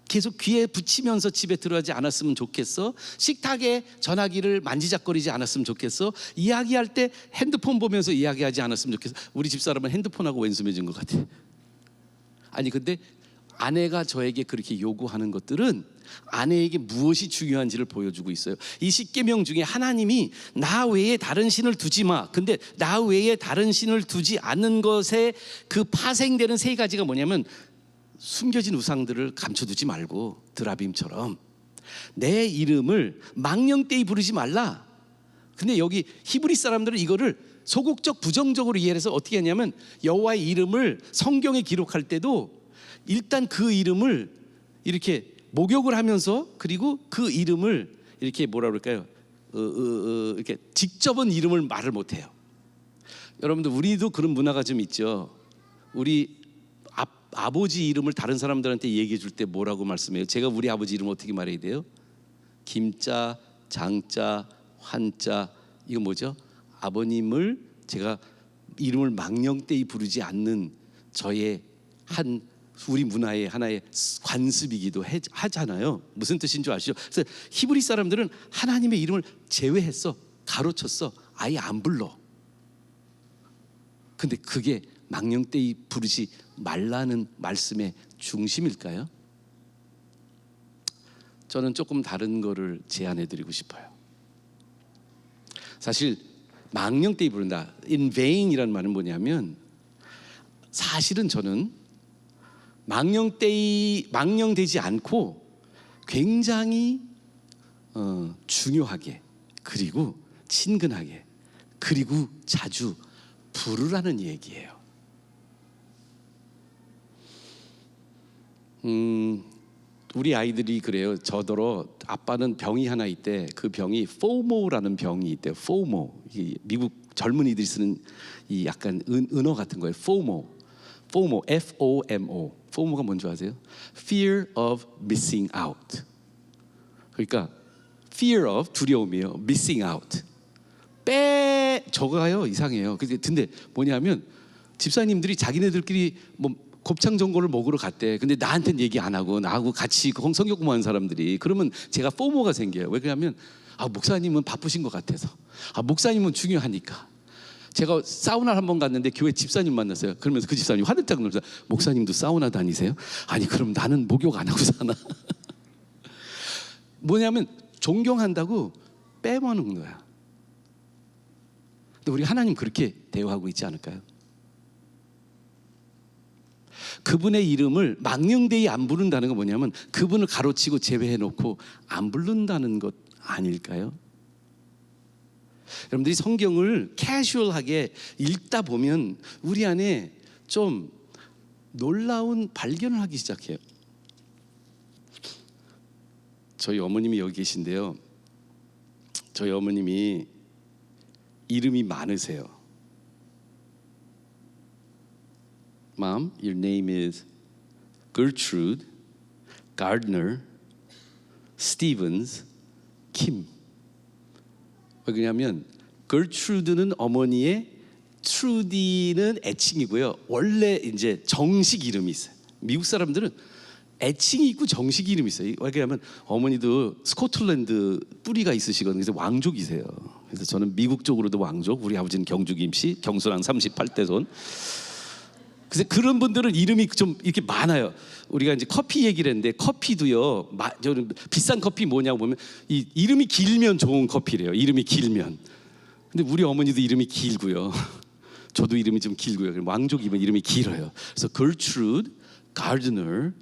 계속 귀에 붙이면서 집에 들어가지 않았으면 좋겠어? 식탁에 전화기를 만지작거리지 않았으면 좋겠어? 이야기할 때 핸드폰 보면서 이야기하지 않았으면 좋겠어? 우리 집사람은 핸드폰하고 왼수매진 것 같아. 아니, 근데 아내가 저에게 그렇게 요구하는 것들은 아내에게 무엇이 중요한지를 보여주고 있어요. 이 10계명 중에 하나님이 나 외에 다른 신을 두지 마. 근데 나 외에 다른 신을 두지 않는 것에 그 파생되는 세 가지가 뭐냐면, 숨겨진 우상들을 감춰두지 말고 드라빔처럼 내 이름을 망령되이 부르지 말라. 근데 여기 히브리 사람들은 이거를 소극적 부정적으로 이해해서 어떻게 하냐면, 여호와의 이름을 성경에 기록할 때도 일단 그 이름을 이렇게 목욕을 하면서, 그리고 그 이름을 이렇게 뭐라 그럴까요? 이렇게 직접은 이름을 말을 못해요. 여러분들, 우리도 그런 문화가 좀 있죠. 우리 아버지 이름을 다른 사람들한테 얘기해 줄 때 뭐라고 말씀해요? 제가 우리 아버지 이름 어떻게 말해야 돼요? 김자, 장자, 환자. 이거 뭐죠? 아버님을 제가 이름을 망령되이 부르지 않는 저의 우리 문화의 하나의 관습이기도 하잖아요. 무슨 뜻인 줄 아시죠? 그래서 히브리 사람들은 하나님의 이름을 제외했어. 가로쳤어. 아예 안 불러. 근데 그게 망령되이 부르지 말라는 말씀의 중심일까요? 저는 조금 다른 거를 제안해 드리고 싶어요. 사실 망령되이 부른다, in vain이라는 말은 뭐냐면, 사실은 저는 망령되지 않고 굉장히 중요하게, 그리고 친근하게, 그리고 자주 부르라는 얘기예요. 우리 아이들이 그래요. 저더러 아빠는 병이 하나 있대. 그 병이 FOMO라는 병이 있대요. FOMO. 이 미국 젊은이들이 쓰는 이 약간 은어 같은 거예요. FOMO. FOMO. FOMO. FOMO가 뭔지 아세요? Fear of missing out. 그러니까 fear of 두려움이에요. missing out. 저가요 이상해요. 근데 뭐냐면 집사님들이 자기네들끼리 뭐 곱창 전골을 먹으러 갔대. 근데 나한테는 얘기 안 하고 나하고 같이 성경 공부하는 사람들이 그러면 제가 포모가 생겨요. 왜 그러냐면 목사님은 바쁘신 것 같아서, 목사님은 중요하니까. 제가 사우나를 한번 갔는데 교회 집사님 만났어요. 그러면서 그 집사님이 화들짝 놀면서 목사님도 사우나 다니세요? 아니 그럼 나는 목욕 안 하고 사나? 뭐냐면 존경한다고 빼먹는 거야. 근데 우리 하나님 그렇게 대우하고 있지 않을까요? 그분의 이름을 망령되이 안 부른다는 건 뭐냐면 그분을 가로치고 제외해놓고 안 부른다는 것 아닐까요? 여러분들이 성경을 캐주얼하게 읽다 보면 우리 안에 좀 놀라운 발견을 하기 시작해요. 저희 어머님이 여기 계신데요. 저희 어머님이 이름이 많으세요. Mom, your name is Gertrude, Gardner, Stevens, Kim. 왜냐하면 Gertrude는 어머니의, Trudy는 애칭이고요. 원래 이제 정식 이름이 있어요. 미국 사람들은 애칭이 있고 정식 이름이 있어요. 왜냐하면 어머니도 스코틀랜드 뿌리가 있으시거든요. 그래서 왕족이세요. 그래서 저는 미국 쪽으로도 왕족, 우리 아버지는 경주 김씨, 경순왕 38대 손. 그래서 그런 분들은 이름이 좀 이렇게 많아요. 우리가 이제 커피 얘기를 했는데 커피도요. 저는 비싼 커피 뭐냐고 보면 이 이름이 길면 좋은 커피래요. 이름이 길면. 근데 우리 어머니도 이름이 길고요. 저도 이름이 좀 길고요. 왕족이면 이름이 길어요. 그래서 Gertrude, Gardner,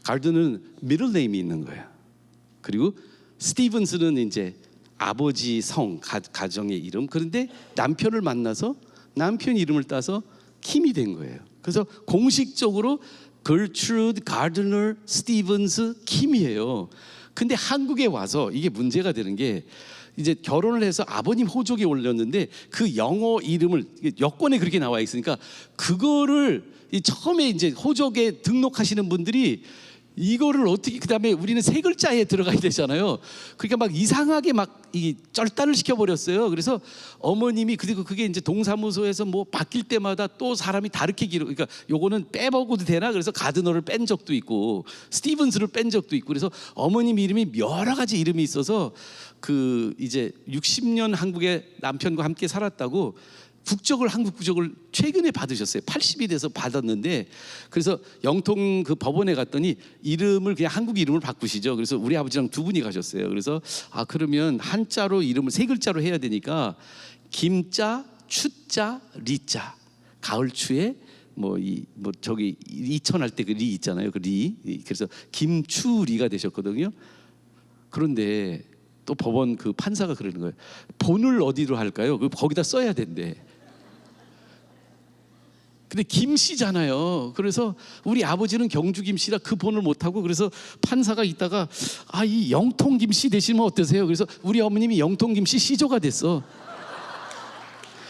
Gardner는 middle name이 있는 거예요. 그리고 스티븐스는 이제 아버지 성, 가정의 이름. 그런데 남편을 만나서 남편 이름을 따서 킴이 된 거예요. 그래서 공식적으로 Gertrude, Gardner, Stevens, 킴이에요. 근데 한국에 와서 이게 문제가 되는 게 이제 결혼을 해서 아버님 호적에 올렸는데 그 영어 이름을 여권에 그렇게 나와 있으니까 그거를 처음에 이제 호적에 등록하시는 분들이 이거를 어떻게, 그다음에 우리는 세 글자에 들어가야 되잖아요. 그러니까 막 이상하게 막 이 쩔단을 시켜버렸어요. 그래서 어머님이, 그리고 그게 이제 동사무소에서 뭐 바뀔 때마다 또 사람이 다르게 기록, 그러니까 요거는 빼먹어도 되나? 그래서 가드너를 뺀 적도 있고 스티븐스를 뺀 적도 있고, 그래서 어머님 이름이 여러 가지 이름이 있어서 그 이제 60년 한국에 남편과 함께 살았다고 국적을, 한국 국적을 최근에 받으셨어요. 80이 돼서 받았는데, 그래서 영통 그 법원에 갔더니 이름을 그냥 한국 이름을 바꾸시죠. 그래서 우리 아버지랑 두 분이 가셨어요. 그래서 그러면 한자로 이름을 세 글자로 해야 되니까 김자, 추자, 리자. 가을추에 저기 이천할 때 그 리 있잖아요. 그 리. 그래서 김추리가 되셨거든요. 그런데 또 법원 그 판사가 그러는 거예요. 본을 어디로 할까요? 거기다 써야 된대. 근데 김씨잖아요. 그래서 우리 아버지는 경주 김씨라 그 본을 못 하고, 그래서 판사가 있다가 이 영통 김씨 되시면 어떠세요? 그래서 우리 어머님이 영통 김씨 시조가 됐어.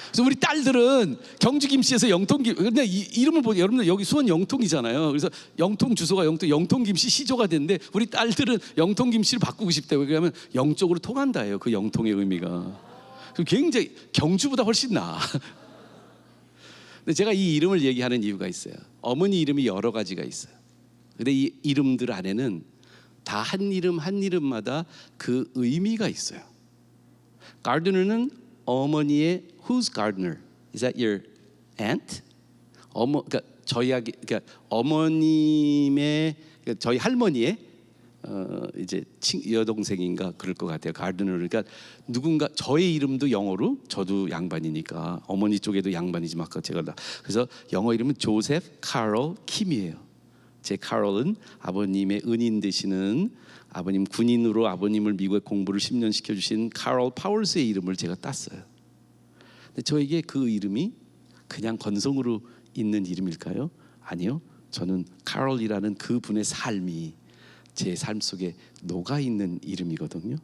그래서 우리 딸들은 경주 김씨에서 영통 김, 근데 이름을 보니 여러분들 여기 수원 영통이잖아요. 그래서 영통 주소가 영통 김씨 시조가 됐는데 우리 딸들은 영통 김씨를 바꾸고 싶대요. 왜냐하면 영적으로 통한다예요. 그 영통의 의미가. 굉장히 경주보다 훨씬 나아. 근데 제가 이 이름을 얘기하는 이유가 있어요. 어머니 이름이 여러 가지가 있어요. 근데 이 이름들 안에는 다 한 이름 한 이름마다 그 의미가 있어요. Gardener는 어머니의 Who's Gardener? Is that your aunt? 그러니까 그러니까 어머님의, 그러니까 저희 할머니의 이제 여동생인가 그럴 것 같아요. 가르드너. 그러니까 누군가, 저의 이름도 영어로, 저도 양반이니까 어머니 쪽에도 양반이지만 아까 제가 그래서 영어 이름은 조셉 카롤 킴이에요. 제 카롤은 아버님의 은인 되시는, 아버님 군인으로 아버님을 미국에 공부를 10년 시켜주신 카롤 파월스의 이름을 제가 땄어요. 근데 저에게 그 이름이 그냥 건성으로 있는 이름일까요? 아니요. 저는 카롤이라는 그분의 삶이 제 삶 속에 녹아 있는 이름이거든요.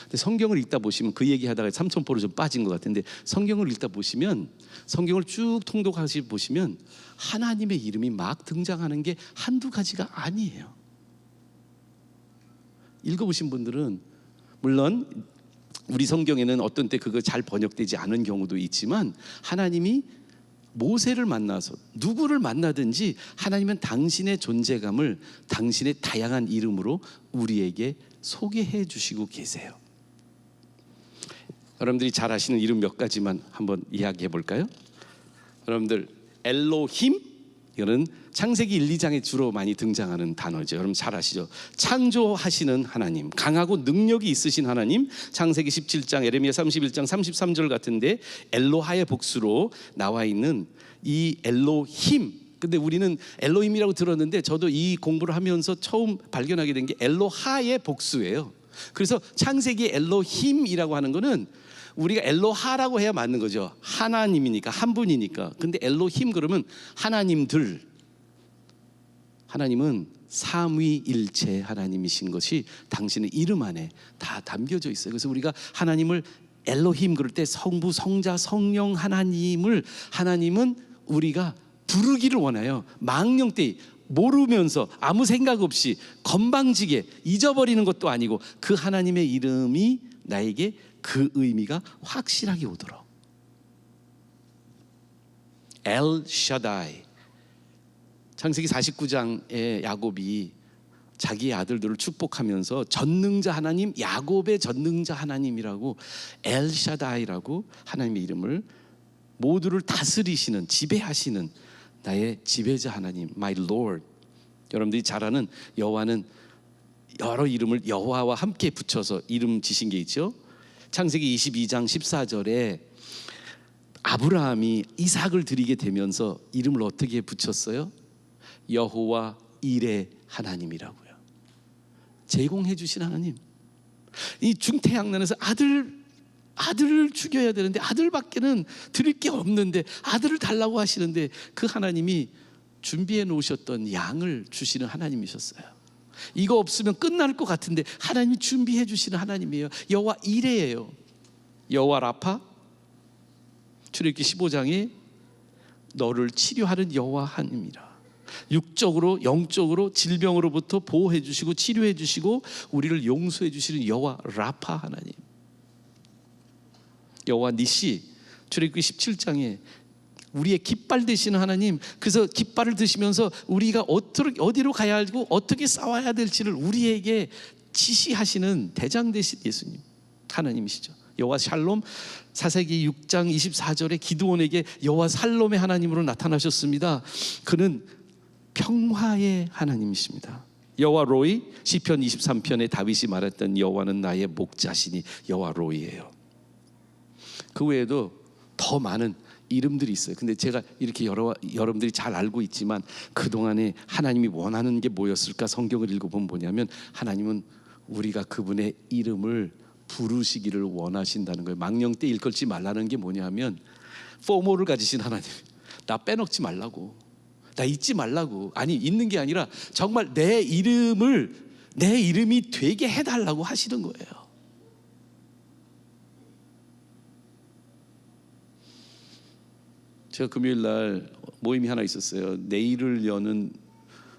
근데 성경을 읽다 보시면 그 얘기하다가 삼천포로 좀 빠진 것 같은데 성경을 읽다 보시면 성경을 쭉 통독하시 보시면 하나님의 이름이 막 등장하는 게 한두 가지가 아니에요. 읽어보신 분들은 물론 우리 성경에는 어떤 때 그거 잘 번역되지 않은 경우도 있지만 하나님이 모세를 만나서 누구를 만나든지 하나님은 당신의 존재감을 당신의 다양한 이름으로 우리에게 소개해 주시고 계세요. 여러분들이 잘 아시는 이름 몇 가지만 한번 이야기해 볼까요? 여러분들 엘로힘, 이거는 창세기 1, 2장에 주로 많이 등장하는 단어죠. 여러분 잘 아시죠? 창조하시는 하나님, 강하고 능력이 있으신 하나님. 창세기 17장, 에레미야 31장 33절 같은데 엘로하의 복수로 나와 있는 이 엘로힘. 근데 우리는 엘로힘이라고 들었는데 저도 이 공부를 하면서 처음 발견하게 된 게 엘로하의 복수예요. 그래서 창세기 엘로힘이라고 하는 거는 우리가 엘로하라고 해야 맞는 거죠. 하나님이니까, 한 분이니까. 근데 엘로힘 그러면 하나님들. 하나님은 삼위일체 하나님이신 것이 당신의 이름 안에 다 담겨져 있어요. 그래서 우리가 하나님을 엘로힘 그럴 때 성부, 성자, 성령 하나님은 우리가 부르기를 원해요. 망령되이 모르면서 아무 생각 없이 건방지게 잊어버리는 것도 아니고 그 하나님의 이름이 나에게 그 의미가 확실하게 오도록. 엘 샤다이. 창세기 49장에 야곱이 자기의 아들들을 축복하면서 전능자 하나님, 야곱의 전능자 하나님이라고 엘 샤다이라고 하나님의 이름을 모두를 다스리시는, 지배하시는 나의 지배자 하나님, my Lord. 여러분들이 잘 아는 여호와는 여러 이름을 여호와와 함께 붙여서 이름 지신 게 있죠. 창세기 22장 14절에 아브라함이 이삭을 드리게 되면서 이름을 어떻게 붙였어요? 여호와 일의 하나님이라고요. 제공해 주신 하나님. 이 중태양난에서 아들을 죽여야 되는데 아들밖에는 드릴 게 없는데 아들을 달라고 하시는데 그 하나님이 준비해 놓으셨던 양을 주시는 하나님이셨어요. 이거 없으면 끝날 것 같은데 하나님이 준비해 주시는 하나님이에요. 여호와 이레예요. 여호와 라파. 출애굽기 15장에 너를 치료하는 여호와 하나님이라. 육적으로 영적으로 질병으로부터 보호해 주시고 치료해 주시고 우리를 용서해 주시는 여호와 라파 하나님. 여호와 니시. 출애굽기 17장에 우리의 깃발 되시는 하나님. 그래서 깃발을 드시면서 우리가 어디로 가야 하고 어떻게 싸워야 될지를 우리에게 지시하시는 대장 되신 예수님 하나님이시죠. 여호와 샬롬. 사사기 6장 24절에 기드온에게 여호와 살롬의 하나님으로 나타나셨습니다. 그는 평화의 하나님이십니다. 여호와 로이. 시편 23편에 다윗이 말했던 여호와는 나의 목자시니 여호와 로이예요. 그 외에도 더 많은 이름들이 있어요. 근데 제가 이렇게 여러분들이 잘 알고 있지만 그동안에 하나님이 원하는 게 뭐였을까 성경을 읽어보면 뭐냐면 하나님은 우리가 그분의 이름을 부르시기를 원하신다는 거예요. 망령때 일컬지 말라는 게 뭐냐면 포모를 가지신 하나님. 나 빼먹지 말라고, 나 잊지 말라고. 아니 잊는 게 아니라 정말 내 이름이 되게 해달라고 하시는 거예요. 제가 금요일 날 모임이 하나 있었어요. 내일을 여는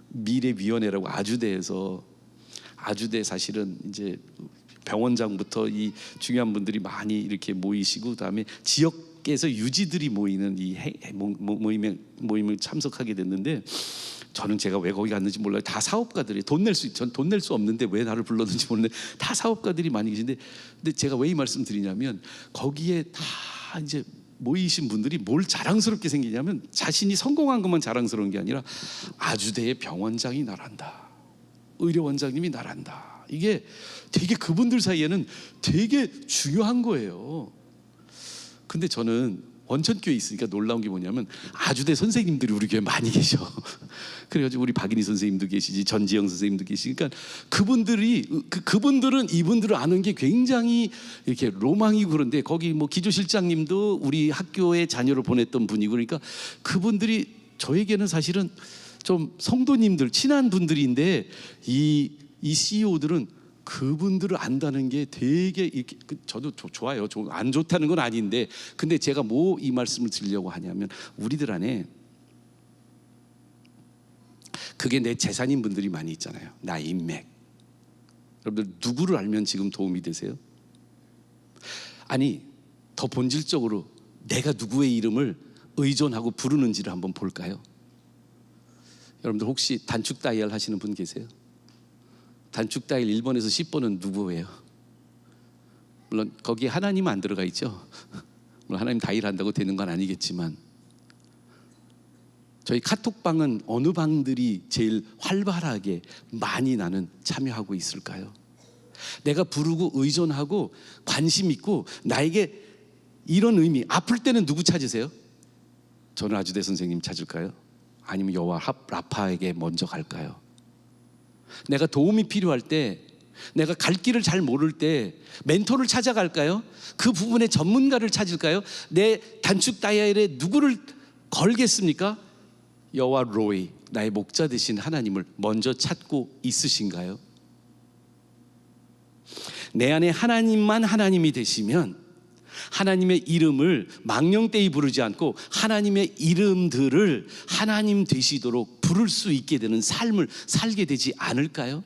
미래위원회라고 아주대에서. 아주대 사실은 이제 병원장부터 이 중요한 분들이 많이 이렇게 모이시고 그다음에 지역에서 유지들이 모이는 이 모임에 참석하게 됐는데 저는 제가 왜 거기 갔는지 몰라요. 다 사업가들이 전 돈 낼 수 없는데 왜 나를 불렀는지 모르는데 다 사업가들이 많이 계신데 근데 제가 왜 이 말씀 드리냐면 거기에 다 이제 모이신 분들이 뭘 자랑스럽게 생기냐면 자신이 성공한 것만 자랑스러운 게 아니라 아주대의 병원장이 나란다, 의료원장님이 나란다. 이게 되게 그분들 사이에는 되게 중요한 거예요. 근데 저는 원천교회에 있으니까 놀라운 게 뭐냐면 아주대 선생님들이 우리 교회 많이 계셔. 그래가지고 우리 박인희 선생님도 계시지, 전지영 선생님도 계시니까 그분들은 이분들을 아는 게 굉장히 이렇게 로망이고 그런데 거기 뭐 기조실장님도 우리 학교에 자녀를 보냈던 분이고 그러니까 그분들이 저에게는 사실은 좀 성도님들 친한 분들인데 이 CEO들은 그분들을 안다는 게 되게 이렇게 저도 좋아요. 안 좋다는 건 아닌데, 근데 제가 뭐 이 말씀을 드리려고 하냐면 우리들 안에 그게 내 재산인 분들이 많이 있잖아요. 나 인맥. 여러분들 누구를 알면 지금 도움이 되세요? 아니 더 본질적으로 내가 누구의 이름을 의존하고 부르는지를 한번 볼까요? 여러분들 혹시 단축 다이얼 하시는 분 계세요? 단축 다이얼 1번에서 10번은 누구예요? 물론 거기에 하나님은 안 들어가 있죠. 물론 하나님 다이얼 한다고 되는 건 아니겠지만, 저희 카톡방은 어느 방들이 제일 활발하게 많이 나는 참여하고 있을까요? 내가 부르고 의존하고 관심 있고 나에게 이런 의미, 아플 때는 누구 찾으세요? 저는 아주대 선생님 찾을까요? 아니면 여호와 라파에게 먼저 갈까요? 내가 도움이 필요할 때, 내가 갈 길을 잘 모를 때 멘토를 찾아갈까요? 그 부분의 전문가를 찾을까요? 내 단축 다이얼에 누구를 걸겠습니까? 여호와 로이, 나의 목자 되신 하나님을 먼저 찾고 있으신가요? 내 안에 하나님만 하나님이 되시면 하나님의 이름을 망령되이 부르지 않고 하나님의 이름들을 하나님 되시도록 부를 수 있게 되는 삶을 살게 되지 않을까요?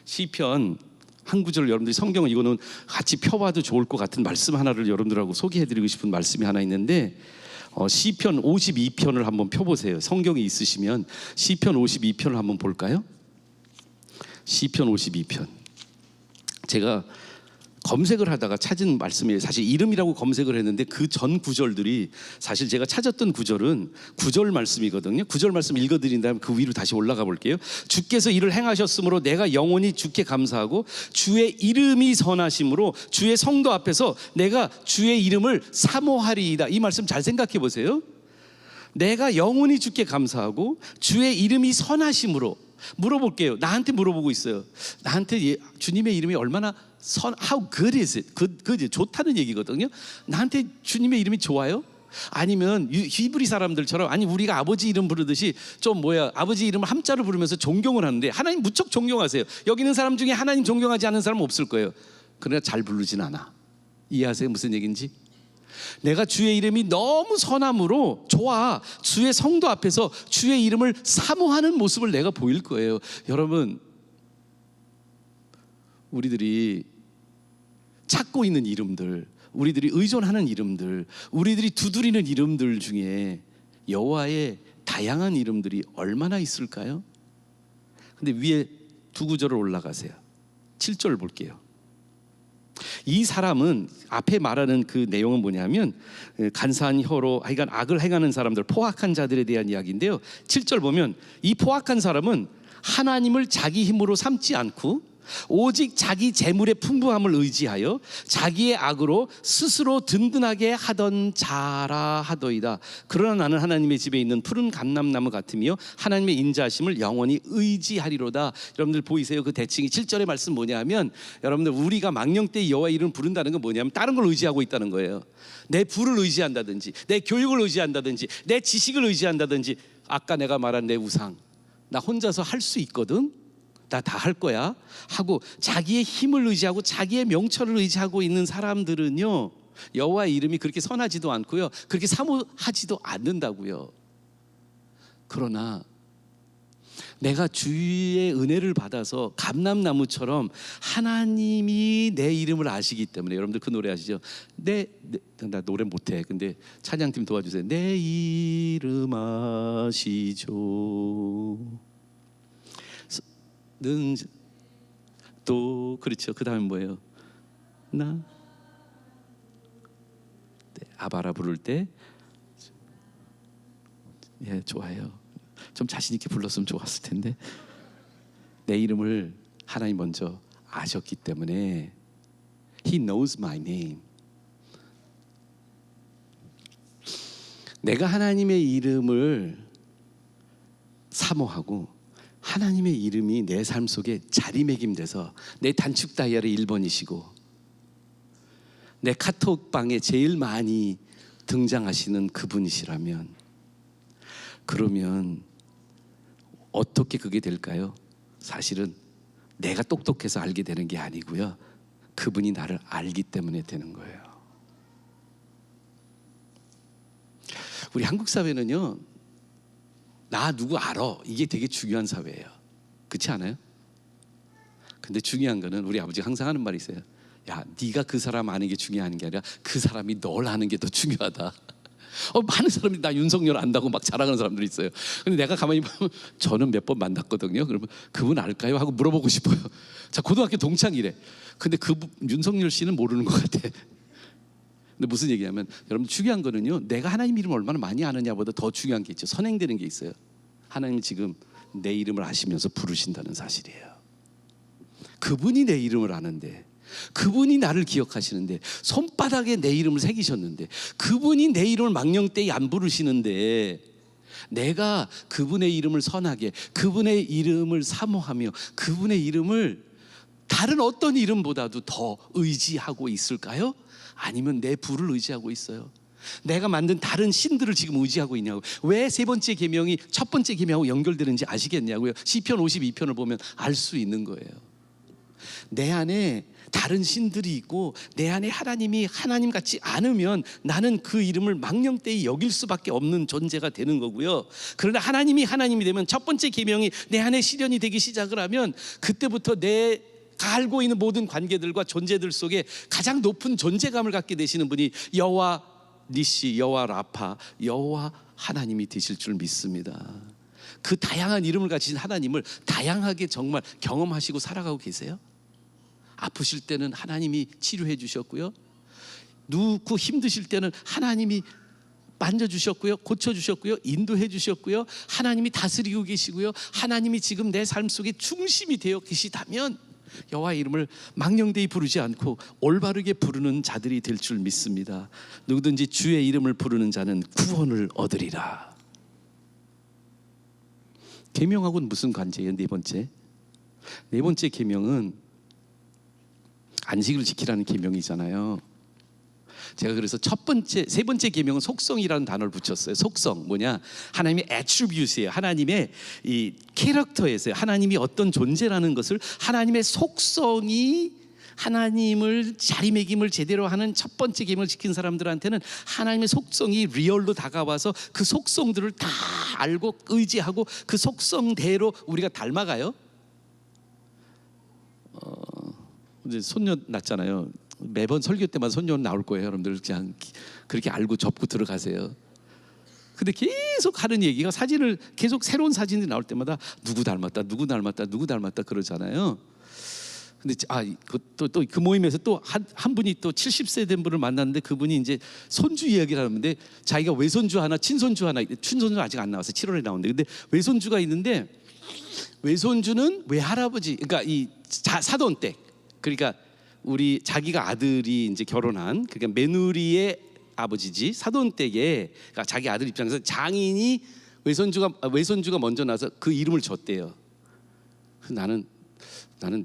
시편 한 구절, 여러분들이 성경은 이거는 같이 펴봐도 좋을 것 같은 말씀 하나를 여러분들하고 소개해드리고 싶은 말씀이 하나 있는데, 시편 52편을 한번 펴보세요. 성경이 있으시면 시편 52편을 한번 볼까요? 시편 52편. 제가 검색을 하다가 찾은 말씀이에요. 사실 이름이라고 검색을 했는데 그 전 구절들이 사실 제가 찾았던 구절은 9절 말씀이거든요. 9절 말씀 읽어드린 다음에 그 위로 다시 올라가 볼게요. 주께서 이를 행하셨으므로 내가 영원히 주께 감사하고 주의 이름이 선하심으로 주의 성도 앞에서 내가 주의 이름을 사모하리이다. 이 말씀 잘 생각해 보세요. 내가 영원히 주께 감사하고 주의 이름이 선하심으로. 물어볼게요. 나한테 물어보고 있어요. 나한테 주님의 이름이 얼마나 how good is it? good, 좋다는 얘기거든요. 나한테 주님의 이름이 좋아요? 아니면 히브리 사람들처럼, 아니 우리가 아버지 이름 부르듯이 좀 아버지 이름을 함자로 부르면서 존경을 하는데, 하나님 무척 존경하세요. 여기 있는 사람 중에 하나님 존경하지 않는 사람은 없을 거예요. 그러나 잘 부르진 않아. 이해하세요? 무슨 얘기인지? 내가 주의 이름이 너무 선함으로 좋아, 주의 성도 앞에서 주의 이름을 사모하는 모습을 내가 보일 거예요. 여러분, 우리들이 찾고 있는 이름들, 우리들이 의존하는 이름들, 우리들이 두드리는 이름들 중에 여호와의 다양한 이름들이 얼마나 있을까요? 근데 위에 두 구절을 올라가세요. 7절 볼게요. 이 사람은, 앞에 말하는 그 내용은 뭐냐면 간사한 혀로 하여간 악을 행하는 사람들, 포악한 자들에 대한 이야기인데요. 7절 보면 이 포악한 사람은 하나님을 자기 힘으로 삼지 않고 오직 자기 재물의 풍부함을 의지하여 자기의 악으로 스스로 든든하게 하던 자라 하더이다. 그러나 나는 하나님의 집에 있는 푸른 감람나무 같으며 하나님의 인자하심을 영원히 의지하리로다. 여러분들 보이세요? 그 대칭이 7절의 말씀 뭐냐면, 여러분들 우리가 망령때 여호와 이름을 부른다는 건 뭐냐면 다른 걸 의지하고 있다는 거예요. 내 부를 의지한다든지, 내 교육을 의지한다든지, 내 지식을 의지한다든지, 아까 내가 말한 내 우상, 나 혼자서 할 수 있거든, 나 다 할 거야 하고 자기의 힘을 의지하고 자기의 명철을 의지하고 있는 사람들은요, 여호와의 이름이 그렇게 선하지도 않고요, 그렇게 사모하지도 않는다고요. 그러나 내가 주의 은혜를 받아서 감람나무처럼 하나님이 내 이름을 아시기 때문에, 여러분들 그 노래 아시죠? 나 노래 못해. 근데 찬양팀 도와주세요. 내 이름 아시죠. 또 그렇죠. 그 다음에 뭐예요? 아바라 부를 때, 예, 좋아요. 좀 자신 있게 불렀으면 좋았을 텐데. 내 이름을 하나님 먼저 아셨기 때문에 He knows my name. 내가 하나님의 이름을 사모하고 하나님의 이름이 내 삶 속에 자리매김돼서 내 단축 다이얼의 1번이시고 내 카톡방에 제일 많이 등장하시는 그분이시라면, 그러면 어떻게 그게 될까요? 사실은 내가 똑똑해서 알게 되는 게 아니고요, 그분이 나를 알기 때문에 되는 거예요. 우리 한국 사회는요, 나 누구 알아, 이게 되게 중요한 사회예요. 그렇지 않아요? 근데 중요한 거는 우리 아버지가 항상 하는 말이 있어요. 야, 네가 그 사람 아는 게 중요한 게 아니라 그 사람이 널 아는 게 더 중요하다. 많은 사람들이 나 윤석열 안다고 막 자랑하는 사람들이 있어요. 근데 내가 가만히 보면 저는 몇 번 만났거든요. 그러면 그분 알까요? 하고 물어보고 싶어요. 자, 고등학교 동창이래. 근데 윤석열 씨는 모르는 것 같아. 근데 무슨 얘기냐면, 여러분 중요한 거는요, 내가 하나님 이름을 얼마나 많이 아느냐보다 더 중요한 게 있죠. 선행되는 게 있어요. 하나님이 지금 내 이름을 아시면서 부르신다는 사실이에요. 그분이 내 이름을 아는데, 그분이 나를 기억하시는데, 손바닥에 내 이름을 새기셨는데, 그분이 내 이름을 망령되이 안 부르시는데, 내가 그분의 이름을 선하게, 그분의 이름을 사모하며 그분의 이름을 다른 어떤 이름보다도 더 의지하고 있을까요? 아니면 내 부를 의지하고 있어요? 내가 만든 다른 신들을 지금 의지하고 있냐고. 왜 세 번째 계명이 첫 번째 계명하고 연결되는지 아시겠냐고요. 시편 52편을 보면 알 수 있는 거예요. 내 안에 다른 신들이 있고 내 안에 하나님이 하나님 같지 않으면 나는 그 이름을 망령되이 여길 수밖에 없는 존재가 되는 거고요. 그러나 하나님이 되면 첫 번째 계명이 내 안에 실현이 되기 시작을 하면, 그때부터 내가 알고 있는 모든 관계들과 존재들 속에 가장 높은 존재감을 갖게 되시는 분이 여호와 니시, 여호와 라파, 여호와 하나님이 되실 줄 믿습니다. 그 다양한 이름을 가진 하나님을 다양하게 정말 경험하시고 살아가고 계세요? 아프실 때는 하나님이 치료해 주셨고요, 누구 힘드실 때는 하나님이 만져주셨고요, 고쳐주셨고요, 인도해 주셨고요, 하나님이 다스리고 계시고요, 하나님이 지금 내 삶 속에 중심이 되어 계시다면 여호와의 이름을 망령되이 부르지 않고 올바르게 부르는 자들이 될 줄 믿습니다. 누구든지 주의 이름을 부르는 자는 구원을 얻으리라. 계명하고는 무슨 관계예요? 네 번째 계명은 안식을 지키라는 계명이잖아요. 제가 그래서 세 번째 계명은 속성이라는 단어를 붙였어요. 속성 뭐냐? 하나님의 attribute이에요. 하나님의 이 캐릭터에서요. 하나님이 어떤 존재라는 것을, 하나님의 속성이 하나님을 자리매김을 제대로 하는 첫 번째 계명을 지킨 사람들한테는 하나님의 속성이 리얼로 다가와서 그 속성들을 다 알고 의지하고 그 속성대로 우리가 닮아가요. 이제 손녀 낳잖아요. 매번 설교 때마다 손녀는 나올 거예요. 여러분들 그냥 그렇게 알고 접고 들어가세요. 근데 계속 하는 얘기가, 사진을 계속 새로운 사진이 나올 때마다 누구 닮았다, 누구 닮았다, 누구 닮았다 그러잖아요. 근데 또 그 모임에서 또 한 분이 또 70세 된 분을 만났는데, 그분이 이제 손주 이야기를 하는데, 자기가 외손주 하나, 친손주는 아직 안 나왔어요. 7월에 나오는데, 근데 외손주가 있는데, 외손주는 외할아버지, 그러니까 이 사돈댁, 그러니까 우리 자기가 아들이 이제 결혼한, 그러니까 며느리의 아버지지, 사돈댁에, 그러니까 자기 아들 입장에서 장인이 외손주가 먼저 나서 그 이름을 줬대요. 나는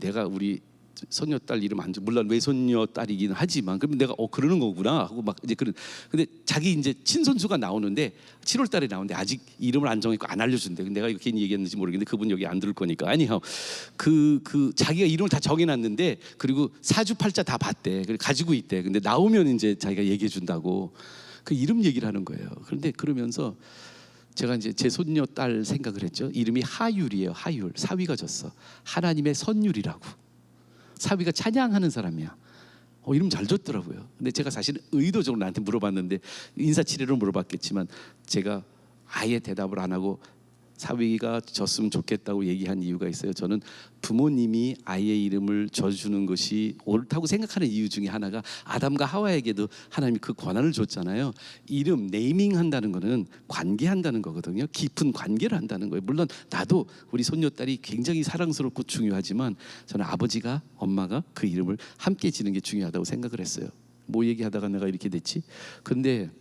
내가 우리 손녀딸 이름 안 줘. 물론 외손녀 딸이긴 하지만, 그러면 내가 그러는 거구나 하고 막 이제 근데 자기 이제 친손주가 나오는데 7월 달에 나오는데 아직 이름을 안 정했고 안 알려준대. 내가 이거 괜히 얘기했는지 모르겠는데 그분 여기 안 들을 거니까. 아니요. 그 자기가 이름을 다 정해놨는데, 그리고 사주팔자 다 봤대. 그리고 가지고 있대. 근데 나오면 이제 자기가 얘기해 준다고 그 이름 얘기를 하는 거예요. 그런데 그러면서 제가 이제 제 손녀 딸 생각을 했죠. 이름이 하율이에요. 하율. 사위가 졌어. 하나님의 선율이라고. 사위가 찬양하는 사람이야. 이름 잘 줬더라고요. 근데 제가 사실 의도적으로 나한테 물어봤는데, 인사치레로 물어봤겠지만 제가 아예 대답을 안 하고 사위가 졌으면 좋겠다고 얘기한 이유가 있어요. 저는 부모님이 아이의 이름을 져주는 것이 옳다고 생각하는 이유 중에 하나가, 아담과 하와에게도 하나님이 그 권한을 줬잖아요. 이름 네이밍 한다는 거는 관계한다는 거거든요. 깊은 관계를 한다는 거예요. 물론 나도 우리 손녀딸이 굉장히 사랑스럽고 중요하지만, 저는 아버지가 엄마가 그 이름을 함께 지는 게 중요하다고 생각을 했어요. 뭐 얘기하다가 내가 이렇게 됐지? 그런데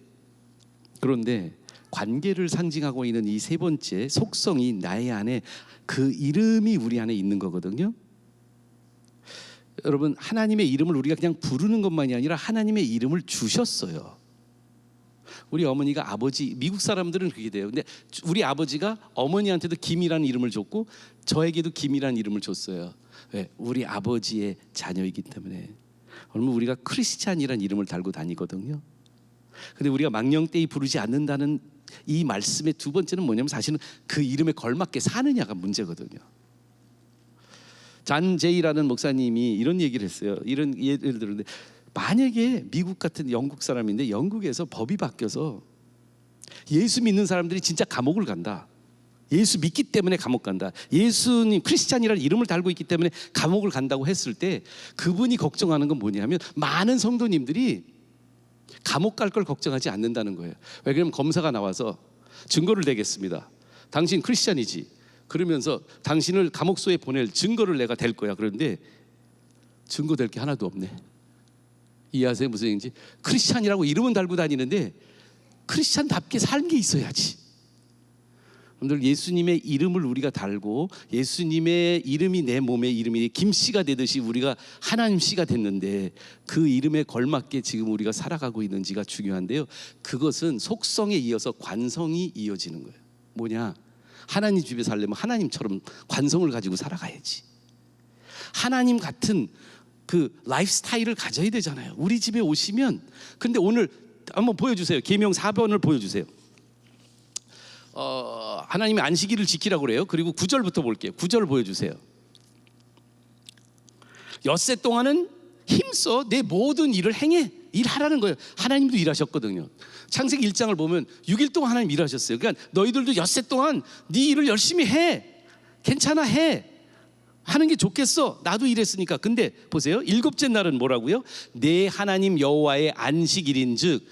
관계를 상징하고 있는 이 세 번째 속성이 나의 안에, 그 이름이 우리 안에 있는 거거든요. 여러분, 하나님의 이름을 우리가 그냥 부르는 것만이 아니라 하나님의 이름을 주셨어요. 우리 어머니가 아버지, 미국 사람들은 그게 돼요. 근데 우리 아버지가 어머니한테도 김이라는 이름을 줬고 저에게도 김이라는 이름을 줬어요. 왜? 우리 아버지의 자녀이기 때문에. 그러면 우리가 크리스찬이라는 이름을 달고 다니거든요. 근데 우리가 망령되이 부르지 않는다는 이 말씀의 두 번째는 뭐냐면 사실은 그 이름에 걸맞게 사느냐가 문제거든요. 잔 제이라는 목사님이 이런 얘기를 했어요. 이런 예를 들었는데, 만약에 미국 같은 영국 사람인데 영국에서 법이 바뀌어서 예수 믿는 사람들이 진짜 감옥을 간다. 예수 믿기 때문에 감옥 간다. 예수님 크리스찬이라는 이름을 달고 있기 때문에 감옥을 간다고 했을 때 그분이 걱정하는 건 뭐냐면 많은 성도님들이 감옥 갈 걸 걱정하지 않는다는 거예요. 왜 그러면 검사가 나와서 증거를 대겠습니다. 당신 크리스찬이지? 그러면서 당신을 감옥소에 보낼 증거를 내가 댈 거야. 그런데 증거 될 게 하나도 없네. 이해하세요? 무슨 얘기인지? 크리스찬이라고 이름은 달고 다니는데 크리스찬답게 산 게 있어야지. 여러분들, 예수님의 이름을 우리가 달고 예수님의 이름이 내 몸의 이름이 김씨가 되듯이 우리가 하나님 씨가 됐는데 그 이름에 걸맞게 지금 우리가 살아가고 있는지가 중요한데요. 그것은 속성에 이어서 관성이 이어지는 거예요. 뭐냐? 하나님 집에 살려면 하나님처럼 관성을 가지고 살아가야지. 하나님 같은 그 라이프 스타일을 가져야 되잖아요. 우리 집에 오시면. 근데 오늘 한번 보여주세요. 계명 4번을 보여주세요. 하나님이 안식일을 지키라고 그래요. 그리고 9절부터 볼게요. 9절 보여주세요. 엿새 동안은 힘써 내 모든 일을 행해. 일하라는 거예요. 하나님도 일하셨거든요. 창세기 1장을 보면 6일 동안 하나님 일하셨어요. 그러니까 너희들도 엿새 동안 네 일을 열심히 해. 괜찮아, 해. 하는 게 좋겠어. 나도 일했으니까. 근데 보세요. 일곱째 날은 뭐라고요? 내 하나님 여호와의 안식일인즉,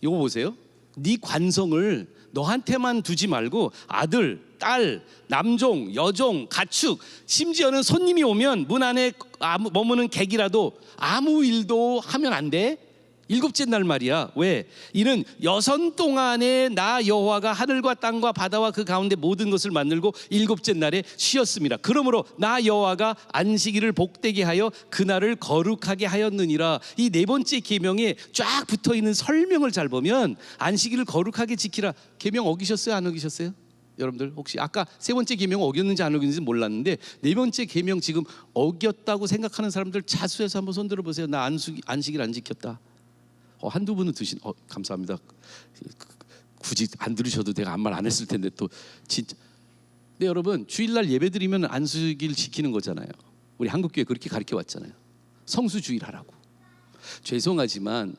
이거 보세요. 네 관성을 너한테만 두지 말고 아들, 딸, 남종, 여종, 가축, 심지어는 손님이 오면 문 안에 머무는 객이라도 아무 일도 하면 안 돼. 일곱째 날 말이야. 왜? 이는 여선 동안에 나 여호와가 하늘과 땅과 바다와 그 가운데 모든 것을 만들고 일곱째 날에 쉬었습니다. 그러므로 나 여호와가 안식일을 복되게 하여 그날을 거룩하게 하였느니라. 이 네 번째 계명에 쫙 붙어있는 설명을 잘 보면 안식일을 거룩하게 지키라. 계명 어기셨어요? 안 어기셨어요? 여러분들 혹시 아까 세 번째 계명 어겼는지 안 어겼는지 몰랐는데 네 번째 계명 지금 어겼다고 생각하는 사람들 자수해서 한번 손 들어보세요. 나 안식일 안 지켰다. 한두 분은 감사합니다. 굳이 안 들으셔도 내가 아무 말 안 했을 텐데 또 진짜. 근데 여러분, 주일날 예배드리면 안식일 지키는 거잖아요. 우리 한국교회 그렇게 가르쳐 왔잖아요. 성수주일 하라고. 죄송하지만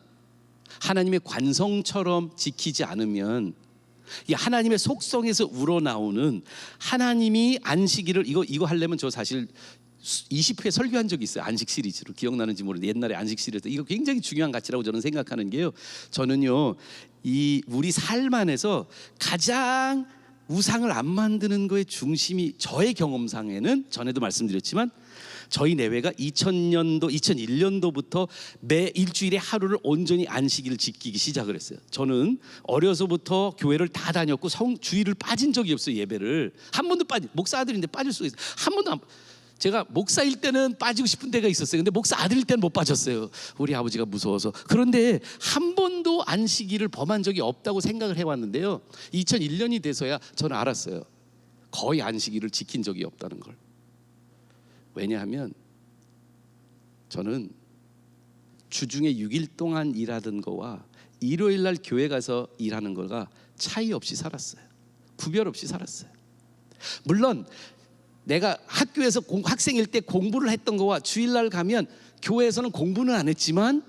하나님의 관성처럼 지키지 않으면 이 하나님의 속성에서 우러나오는 하나님이 안식일을 이거 하려면 저 사실 20회 설교한 적이 있어요. 안식 시리즈로. 기억나는지 모르는데 옛날에 안식 시리즈, 이거 굉장히 중요한 가치라고 저는 생각하는 게요, 저는요 이 우리 삶 안에서 가장 우상을 안 만드는 거의 중심이, 저의 경험상에는 전에도 말씀드렸지만 저희 내외가 2000년도 2001년도부터 매 일주일에 하루를 온전히 안식일을 지키기 시작을 했어요. 저는 어려서부터 교회를 다 다녔고 주일을 빠진 적이 없어요. 예배를 한 번도 목사 아들인데 빠질 수가 있어요. 한 번도 제가 목사일 때는 빠지고 싶은 때가 있었어요. 근데 목사 아들일 때는 못 빠졌어요. 우리 아버지가 무서워서. 그런데 한 번도 안식일을 범한 적이 없다고 생각을 해왔는데요, 2001년이 돼서야 저는 알았어요. 거의 안식일을 지킨 적이 없다는 걸. 왜냐하면 저는 주중에 6일 동안 일하던 거와 일요일 날 교회 가서 일하는 거가 차이 없이 살았어요. 구별 없이 살았어요. 물론 내가 학교에서 학생일 때 공부를 했던 거와 주일날 가면 교회에서는 공부는 안 했지만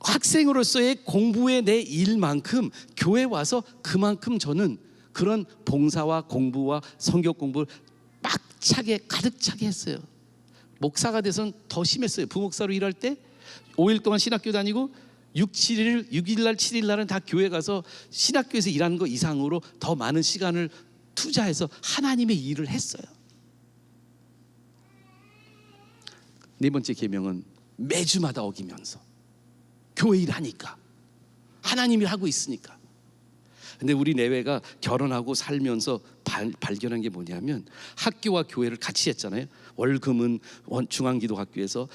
학생으로서의 공부의 내 일만큼 교회 와서 그만큼 저는 그런 봉사와 공부와 성경 공부를 빡차게 가득 차게 했어요. 목사가 돼서는 더 심했어요. 부목사로 일할 때 5일 동안 신학교 다니고 6일 날 7일 날은 다 교회 가서 신학교에서 일하는 거 이상으로 더 많은 시간을 투자해서 하나님의 일을 했어요. 네 번째 계명은 매주마다 어기면서 교회 일하니까, 하나님 일하고 있으니까. 근데 우리 내외가 결혼하고 살면서 발견한 게 뭐냐면 학교와 교회를 같이 했잖아요. 월금은 중앙기도학교에서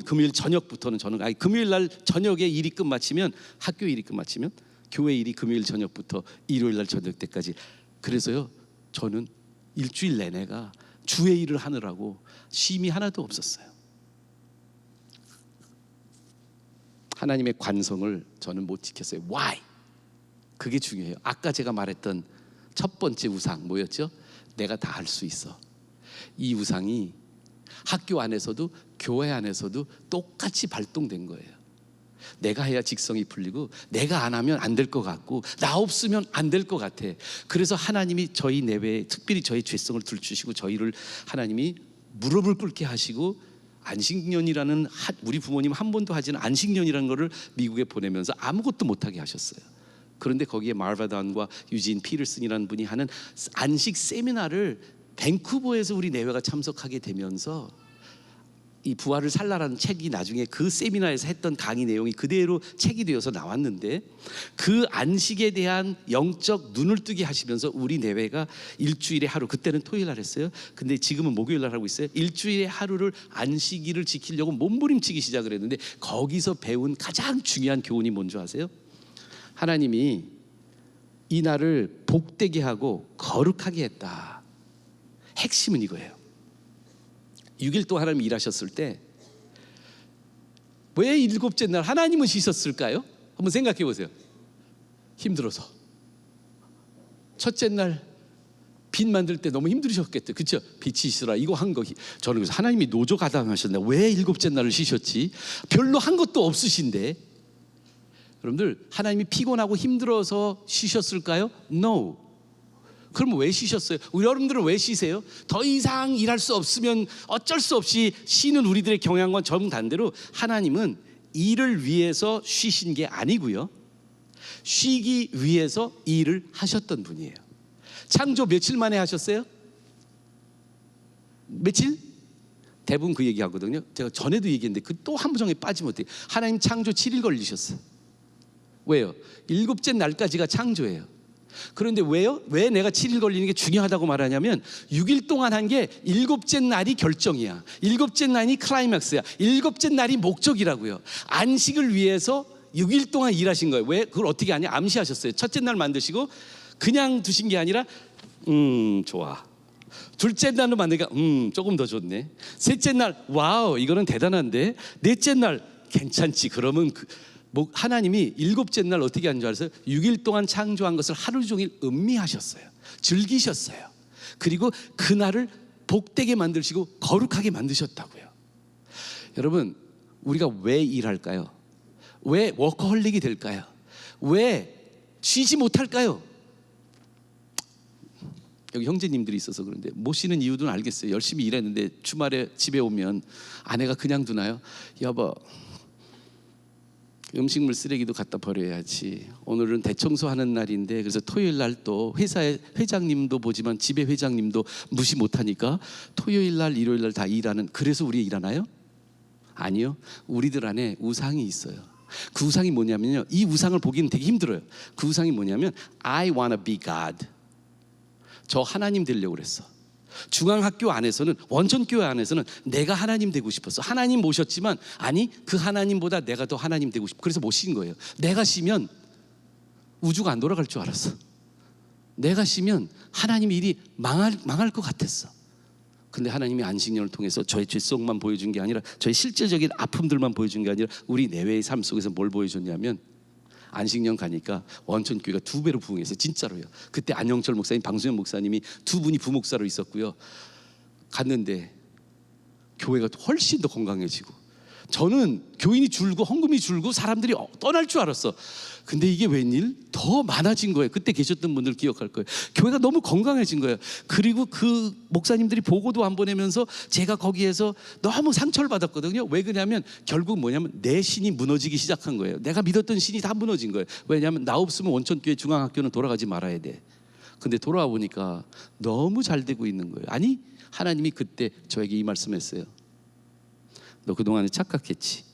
금요일 저녁부터는 저는 금요일 날 저녁에 일이 끝마치면, 학교 일이 끝마치면 교회 일이 금요일 저녁부터 일요일 날 저녁 때까지. 그래서요 저는 일주일 내내가 주의 일을 하느라고 쉼이 하나도 없었어요. 하나님의 관성을 저는 못 지켰어요. Why? 그게 중요해요. 아까 제가 말했던 첫 번째 우상 뭐였죠? 내가 다 할 수 있어. 이 우상이 학교 안에서도 교회 안에서도 똑같이 발동된 거예요. 내가 해야 직성이 풀리고 내가 안 하면 안 될 것 같고 나 없으면 안 될 것 같아. 그래서 하나님이 저희 내외에 특별히 저희 죄성을 들추시고 저희를 하나님이 무릎을 꿇게 하시고 안식년이라는 우리 부모님 한 번도 하지는 안식년이라는 거를 미국에 보내면서 아무것도 못하게 하셨어요. 그런데 거기에 마르바단과 유진 피터슨이라는 분이 하는 안식 세미나를 밴쿠버에서 우리 내외가 참석하게 되면서 이 부활을 살라라는 책이 나중에 그 세미나에서 했던 강의 내용이 그대로 책이 되어서 나왔는데 그 안식에 대한 영적 눈을 뜨게 하시면서 우리 내외가 일주일에 하루, 그때는 토요일 날 했어요. 근데 지금은 목요일 날 하고 있어요. 일주일에 하루를 안식일을 지키려고 몸부림치기 시작을 했는데 거기서 배운 가장 중요한 교훈이 뭔지 아세요? 하나님이 이 날을 복되게 하고 거룩하게 했다. 핵심은 이거예요. 6일 동안 하나님 일하셨을 때 왜 일곱째 날 하나님은 쉬셨을까요? 한번 생각해 보세요. 힘들어서. 첫째 날 빛 만들 때 너무 힘들으셨겠죠. 그렇죠? 빛이 있으라 이거 한 거. 저는 그래서 하나님이 노조 가담하셨나 왜 일곱째 날을 쉬셨지? 별로 한 것도 없으신데. 여러분들 하나님이 피곤하고 힘들어서 쉬셨을까요? No. 그럼 왜 쉬셨어요? 우리 여러분들은 왜 쉬세요? 더 이상 일할 수 없으면 어쩔 수 없이 쉬는 우리들의 경향과 정반대로 하나님은 일을 위해서 쉬신 게 아니고요, 쉬기 위해서 일을 하셨던 분이에요. 창조 며칠 만에 하셨어요? 며칠? 대부분 그 얘기하거든요. 제가 전에도 얘기했는데 그 또 한 부정에 빠지면 어때요? 하나님 창조 7일 걸리셨어요. 왜요? 일곱째 날까지가 창조예요. 그런데 왜요? 왜 내가 7일 걸리는 게 중요하다고 말하냐면 6일 동안 한 게 일곱째 날이 결정이야. 일곱째 날이 클라이맥스야. 일곱째 날이 목적이라고요. 안식을 위해서 6일 동안 일하신 거예요. 왜? 그걸 어떻게 하냐? 암시하셨어요. 첫째 날 만드시고 그냥 두신 게 아니라 좋아. 둘째 날로 만드니까 조금 더 좋네. 셋째 날 와우 이거는 대단한데. 넷째 날 괜찮지. 그러면 하나님이 일곱째 날 어떻게 한 줄 아세요? 6일 동안 창조한 것을 하루 종일 음미하셨어요. 즐기셨어요. 그리고 그날을 복되게 만드시고 거룩하게 만드셨다고요. 여러분 우리가 왜 일할까요? 왜 워커홀릭이 될까요? 왜 쉬지 못할까요? 여기 형제님들이 있어서 그런데 못 쉬는 이유는 알겠어요. 열심히 일했는데 주말에 집에 오면 아내가 그냥 두나요? 여보 음식물 쓰레기도 갖다 버려야지. 오늘은 대청소하는 날인데 그래서 토요일 날 또 회사에 회장님도 보지만 집에 회장님도 무시 못하니까 토요일 날 일요일 날 다 일하는. 그래서 우리 일하나요? 아니요. 우리들 안에 우상이 있어요. 그 우상이 뭐냐면요, 이 우상을 보기는 되게 힘들어요. 그 우상이 뭐냐면 I wanna be God. 저 하나님 되려고 그랬어. 중앙학교 안에서는, 원천교회 안에서는 내가 하나님 되고 싶었어. 하나님 모셨지만 아니 그 하나님보다 내가 더 하나님 되고 싶어. 그래서 못 쉰 거예요. 내가 쉬면 우주가 안 돌아갈 줄 알았어. 내가 쉬면 하나님 일이 망할 것 같았어. 근데 하나님이 안식년을 통해서 저의 죄성만 보여준 게 아니라 저의 실제적인 아픔들만 보여준 게 아니라 우리 내외의 삶 속에서 뭘 보여줬냐면 안식년 가니까 원천교회가 2배로 부흥했어요. 진짜로요. 그때 안영철 목사님, 방수현 목사님이 두 분이 부목사로 있었고요. 갔는데 교회가 훨씬 더 건강해지고, 저는 교인이 줄고 헌금이 줄고 사람들이 떠날 줄 알았어. 근데 이게 웬일? 더 많아진 거예요. 그때 계셨던 분들 기억할 거예요. 교회가 너무 건강해진 거예요. 그리고 그 목사님들이 보고도 안 보내면서 제가 거기에서 너무 상처를 받았거든요. 왜 그러냐면 결국 뭐냐면 내 신이 무너지기 시작한 거예요. 내가 믿었던 신이 다 무너진 거예요. 왜냐하면 나 없으면 원천교회 중앙학교는 돌아가지 말아야 돼. 근데 돌아와 보니까 너무 잘 되고 있는 거예요. 아니 하나님이 그때 저에게 이 말씀했어요. 너 그동안에 착각했지.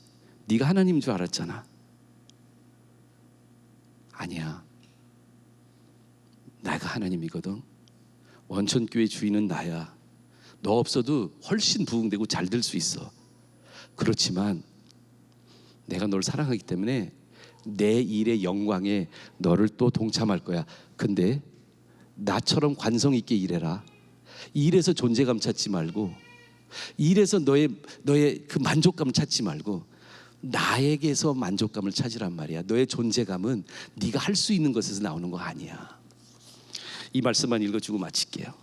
네가 하나님인 줄 알았잖아. 아니야. 내가 하나님이거든. 원천교회 주인은 나야. 너 없어도 훨씬 부흥되고 잘 될 수 있어. 그렇지만 내가 널 사랑하기 때문에 내 일의 영광에 너를 또 동참할 거야. 근데 나처럼 관성 있게 일해라. 일에서 존재감 찾지 말고, 일에서 너의 그 만족감 찾지 말고 나에게서 만족감을 찾으란 말이야. 너의 존재감은 네가 할 수 있는 것에서 나오는 거 아니야. 이 말씀만 읽어주고 마칠게요.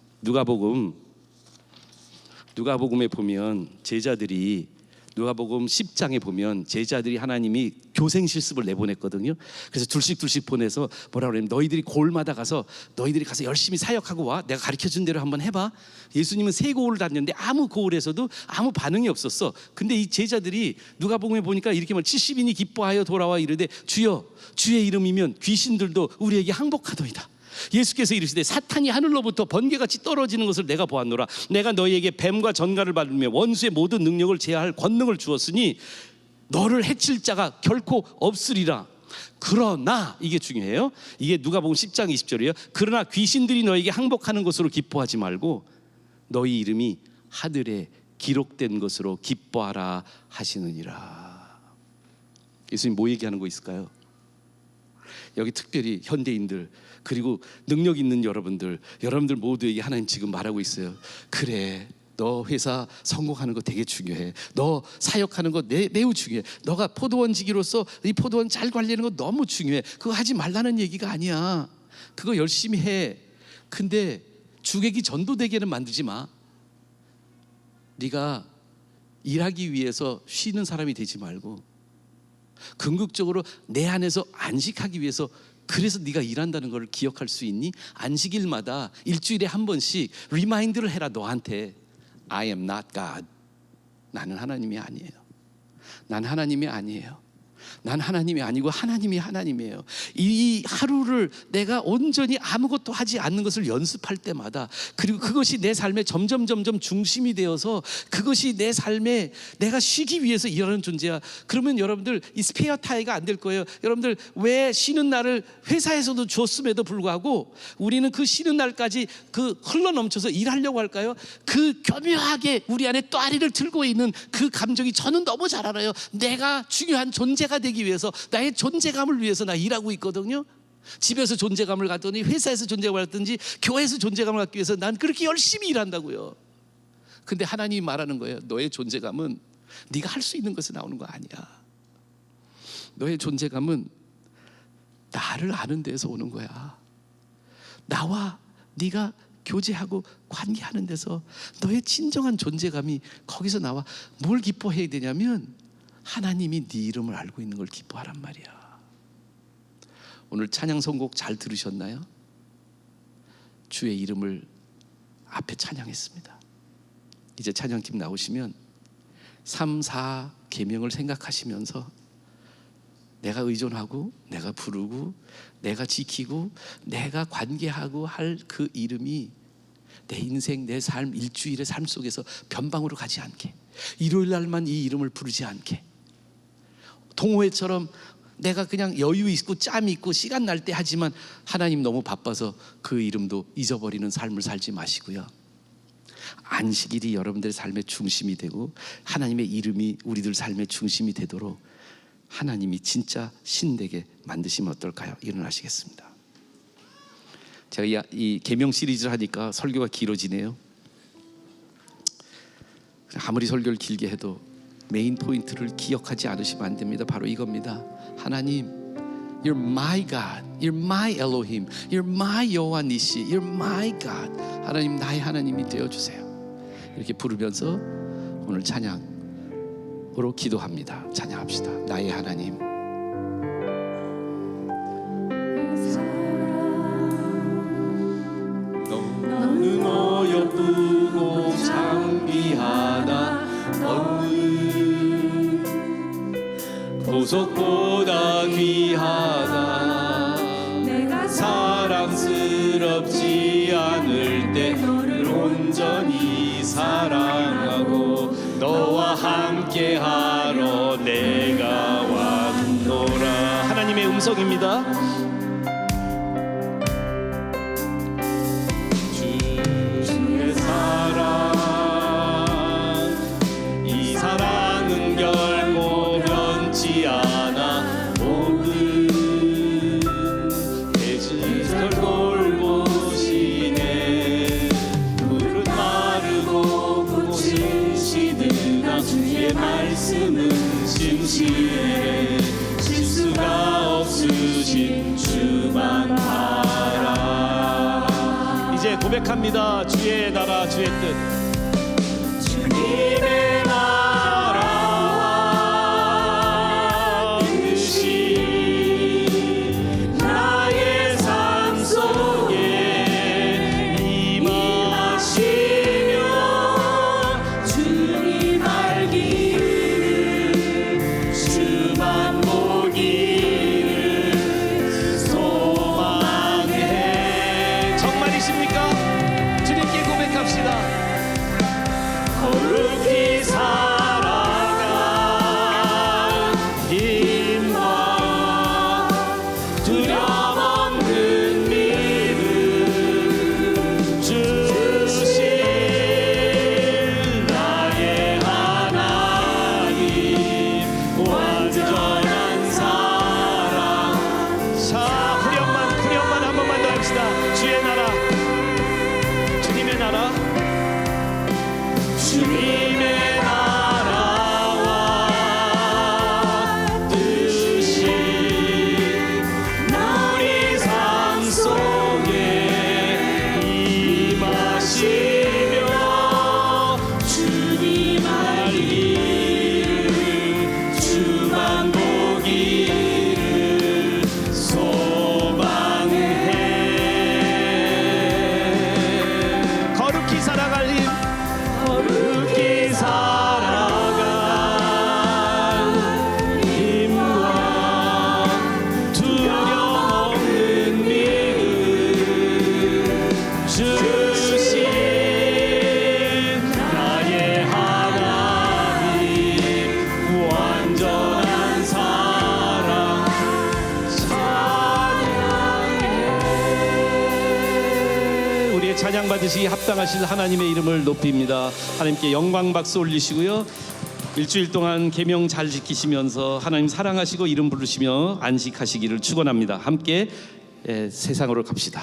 누가복음에 보면 제자들이, 누가복음 10장에 보면 제자들이 하나님이 교생 실습을 내보냈거든요. 그래서 둘씩 보내서 뭐라 그러냐면 너희들이 고을마다 가서 열심히 사역하고 와. 내가 가르쳐준 대로 한번 해봐. 예수님은 3고을을 다녔는데 아무 고을에서도 아무 반응이 없었어. 근데 이 제자들이 누가복음에 보니까 이렇게 말 70인이 기뻐하여 돌아와 이르되 주여 주의 이름이면 귀신들도 우리에게 항복하더이다. 예수께서 이르시되 사탄이 하늘로부터 번개같이 떨어지는 것을 내가 보았노라. 내가 너희에게 뱀과 전갈을 받으며 원수의 모든 능력을 제어할 권능을 주었으니 너를 해칠 자가 결코 없으리라. 그러나, 이게 중요해요. 이게 누가복음 10장 20절이에요. 그러나 귀신들이 너에게 항복하는 것으로 기뻐하지 말고 너희 이름이 하늘에 기록된 것으로 기뻐하라 하시느니라. 예수님 뭐 얘기하는 거 있을까요? 여기 특별히 현대인들, 그리고 능력 있는 여러분들 모두에게 하나님 지금 말하고 있어요. 그래, 너 회사 성공하는 거 되게 중요해. 너 사역하는 거 매우 중요해. 너가 포도원지기로서 이 포도원 잘 관리하는 거 너무 중요해. 그거 하지 말라는 얘기가 아니야. 그거 열심히 해. 근데 주객이 전도되게는 만들지 마. 네가 일하기 위해서 쉬는 사람이 되지 말고 궁극적으로 내 안에서 안식하기 위해서, 그래서 네가 일한다는 걸 기억할 수 있니? 안식일마다 일주일에 한 번씩 리마인드를 해라. 너한테 I am not God. 나는 하나님이 아니에요. 난 하나님이 아니에요. 난 하나님이 아니고 하나님이 하나님이에요. 이 하루를 내가 온전히 아무것도 하지 않는 것을 연습할 때마다, 그리고 그것이 내 삶에 점점 중심이 되어서 그것이 내 삶에 내가 쉬기 위해서 일하는 존재야. 그러면 여러분들 이 스페어 타이가 안 될 거예요. 여러분들 왜 쉬는 날을 회사에서도 줬음에도 불구하고 우리는 그 쉬는 날까지 그 흘러넘쳐서 일하려고 할까요? 그 교묘하게 우리 안에 또아리를 들고 있는 그 감정이 저는 너무 잘 알아요. 내가 중요한 존재가 되기 위해서, 나의 존재감을 위해서 나 일하고 있거든요. 집에서 존재감을 갖더니 회사에서 존재감을 갖든지 교회에서 존재감을 갖기 위해서 난 그렇게 열심히 일한다고요. 근데 하나님이 말하는 거예요. 너의 존재감은 네가 할 수 있는 것에 나오는 거 아니야. 너의 존재감은 나를 아는 데서 오는 거야. 나와 네가 교제하고 관계하는 데서 너의 진정한 존재감이 거기서 나와. 뭘 기뻐해야 되냐면 하나님이 네 이름을 알고 있는 걸 기뻐하란 말이야. 오늘 찬양 선곡 잘 들으셨나요? 주의 이름을 앞에 찬양했습니다. 이제 찬양팀 나오시면 3, 4 계명을 생각하시면서 내가 의존하고 내가 부르고 내가 지키고 내가 관계하고 할 그 이름이 내 인생, 내 삶, 일주일의 삶 속에서 변방으로 가지 않게, 일요일 날만 이 이름을 부르지 않게, 동호회처럼 내가 그냥 여유 있고 짬 있고 시간 날 때 하지만 하나님 너무 바빠서 그 이름도 잊어버리는 삶을 살지 마시고요. 안식일이 여러분들의 삶의 중심이 되고 하나님의 이름이 우리들 삶의 중심이 되도록 하나님이 진짜 신되게 만드시면 어떨까요? 일어나시겠습니다. 제가 이 계명 시리즈를 하니까 설교가 길어지네요. 아무리 설교를 길게 해도 메인 포인트를 기억하지 않으시면 안 됩니다. 바로 이겁니다. 하나님, You're my God, You're my Elohim, You're my 여호와 니시, You're my God. 하나님, 나의 하나님이 되어주세요. 이렇게 부르면서 오늘 찬양으로 기도합니다. 찬양합시다. 나의 하나님, 너는 어여쁘고 장비하다. 보석보다 귀하다. 내가 사랑스럽지 않을 때 너를 온전히 사랑하고 너와 함께하러 내가 왔노라. 하나님의 음성입니다. 주의 사랑, 이 사랑은 결코 변치 않아. 모든 주만 바라. 이제 고백합니다. 주의 나라 주의 뜻. 주님의 나라와 뜻이 나의 삶 속에 임하시며 주님 알기를 주만 보기를 소망해. 정말이십니까? 주님께 고백합시다. 거룩히 살아가 힘과 두려움 없는 믿음 주신 나의 하나님 완전한 사랑. 자, 후렴만 한 번만 더 합시다. 주의 나라, 주님의 나라. 주님의 나라와 뜻이 우리 삶 속에 임하시며 주님 알기를 주만 보기를 소망해. 거룩히 살아갈 힘. 거룩히 살아갈 힘과 두려움 없는 믿음 주신 나의 하나님 완전한 사랑 찬양해. 우리의 찬양 받으시기 합당하실 하나님의 이름을 높입니다. 하나님께 영광 박수 올리시고요. 일주일 동안 계명 잘 지키시면서 하나님 사랑하시고 이름 부르시며 안식하시기를 축원합니다. 함께 세상으로 갑시다.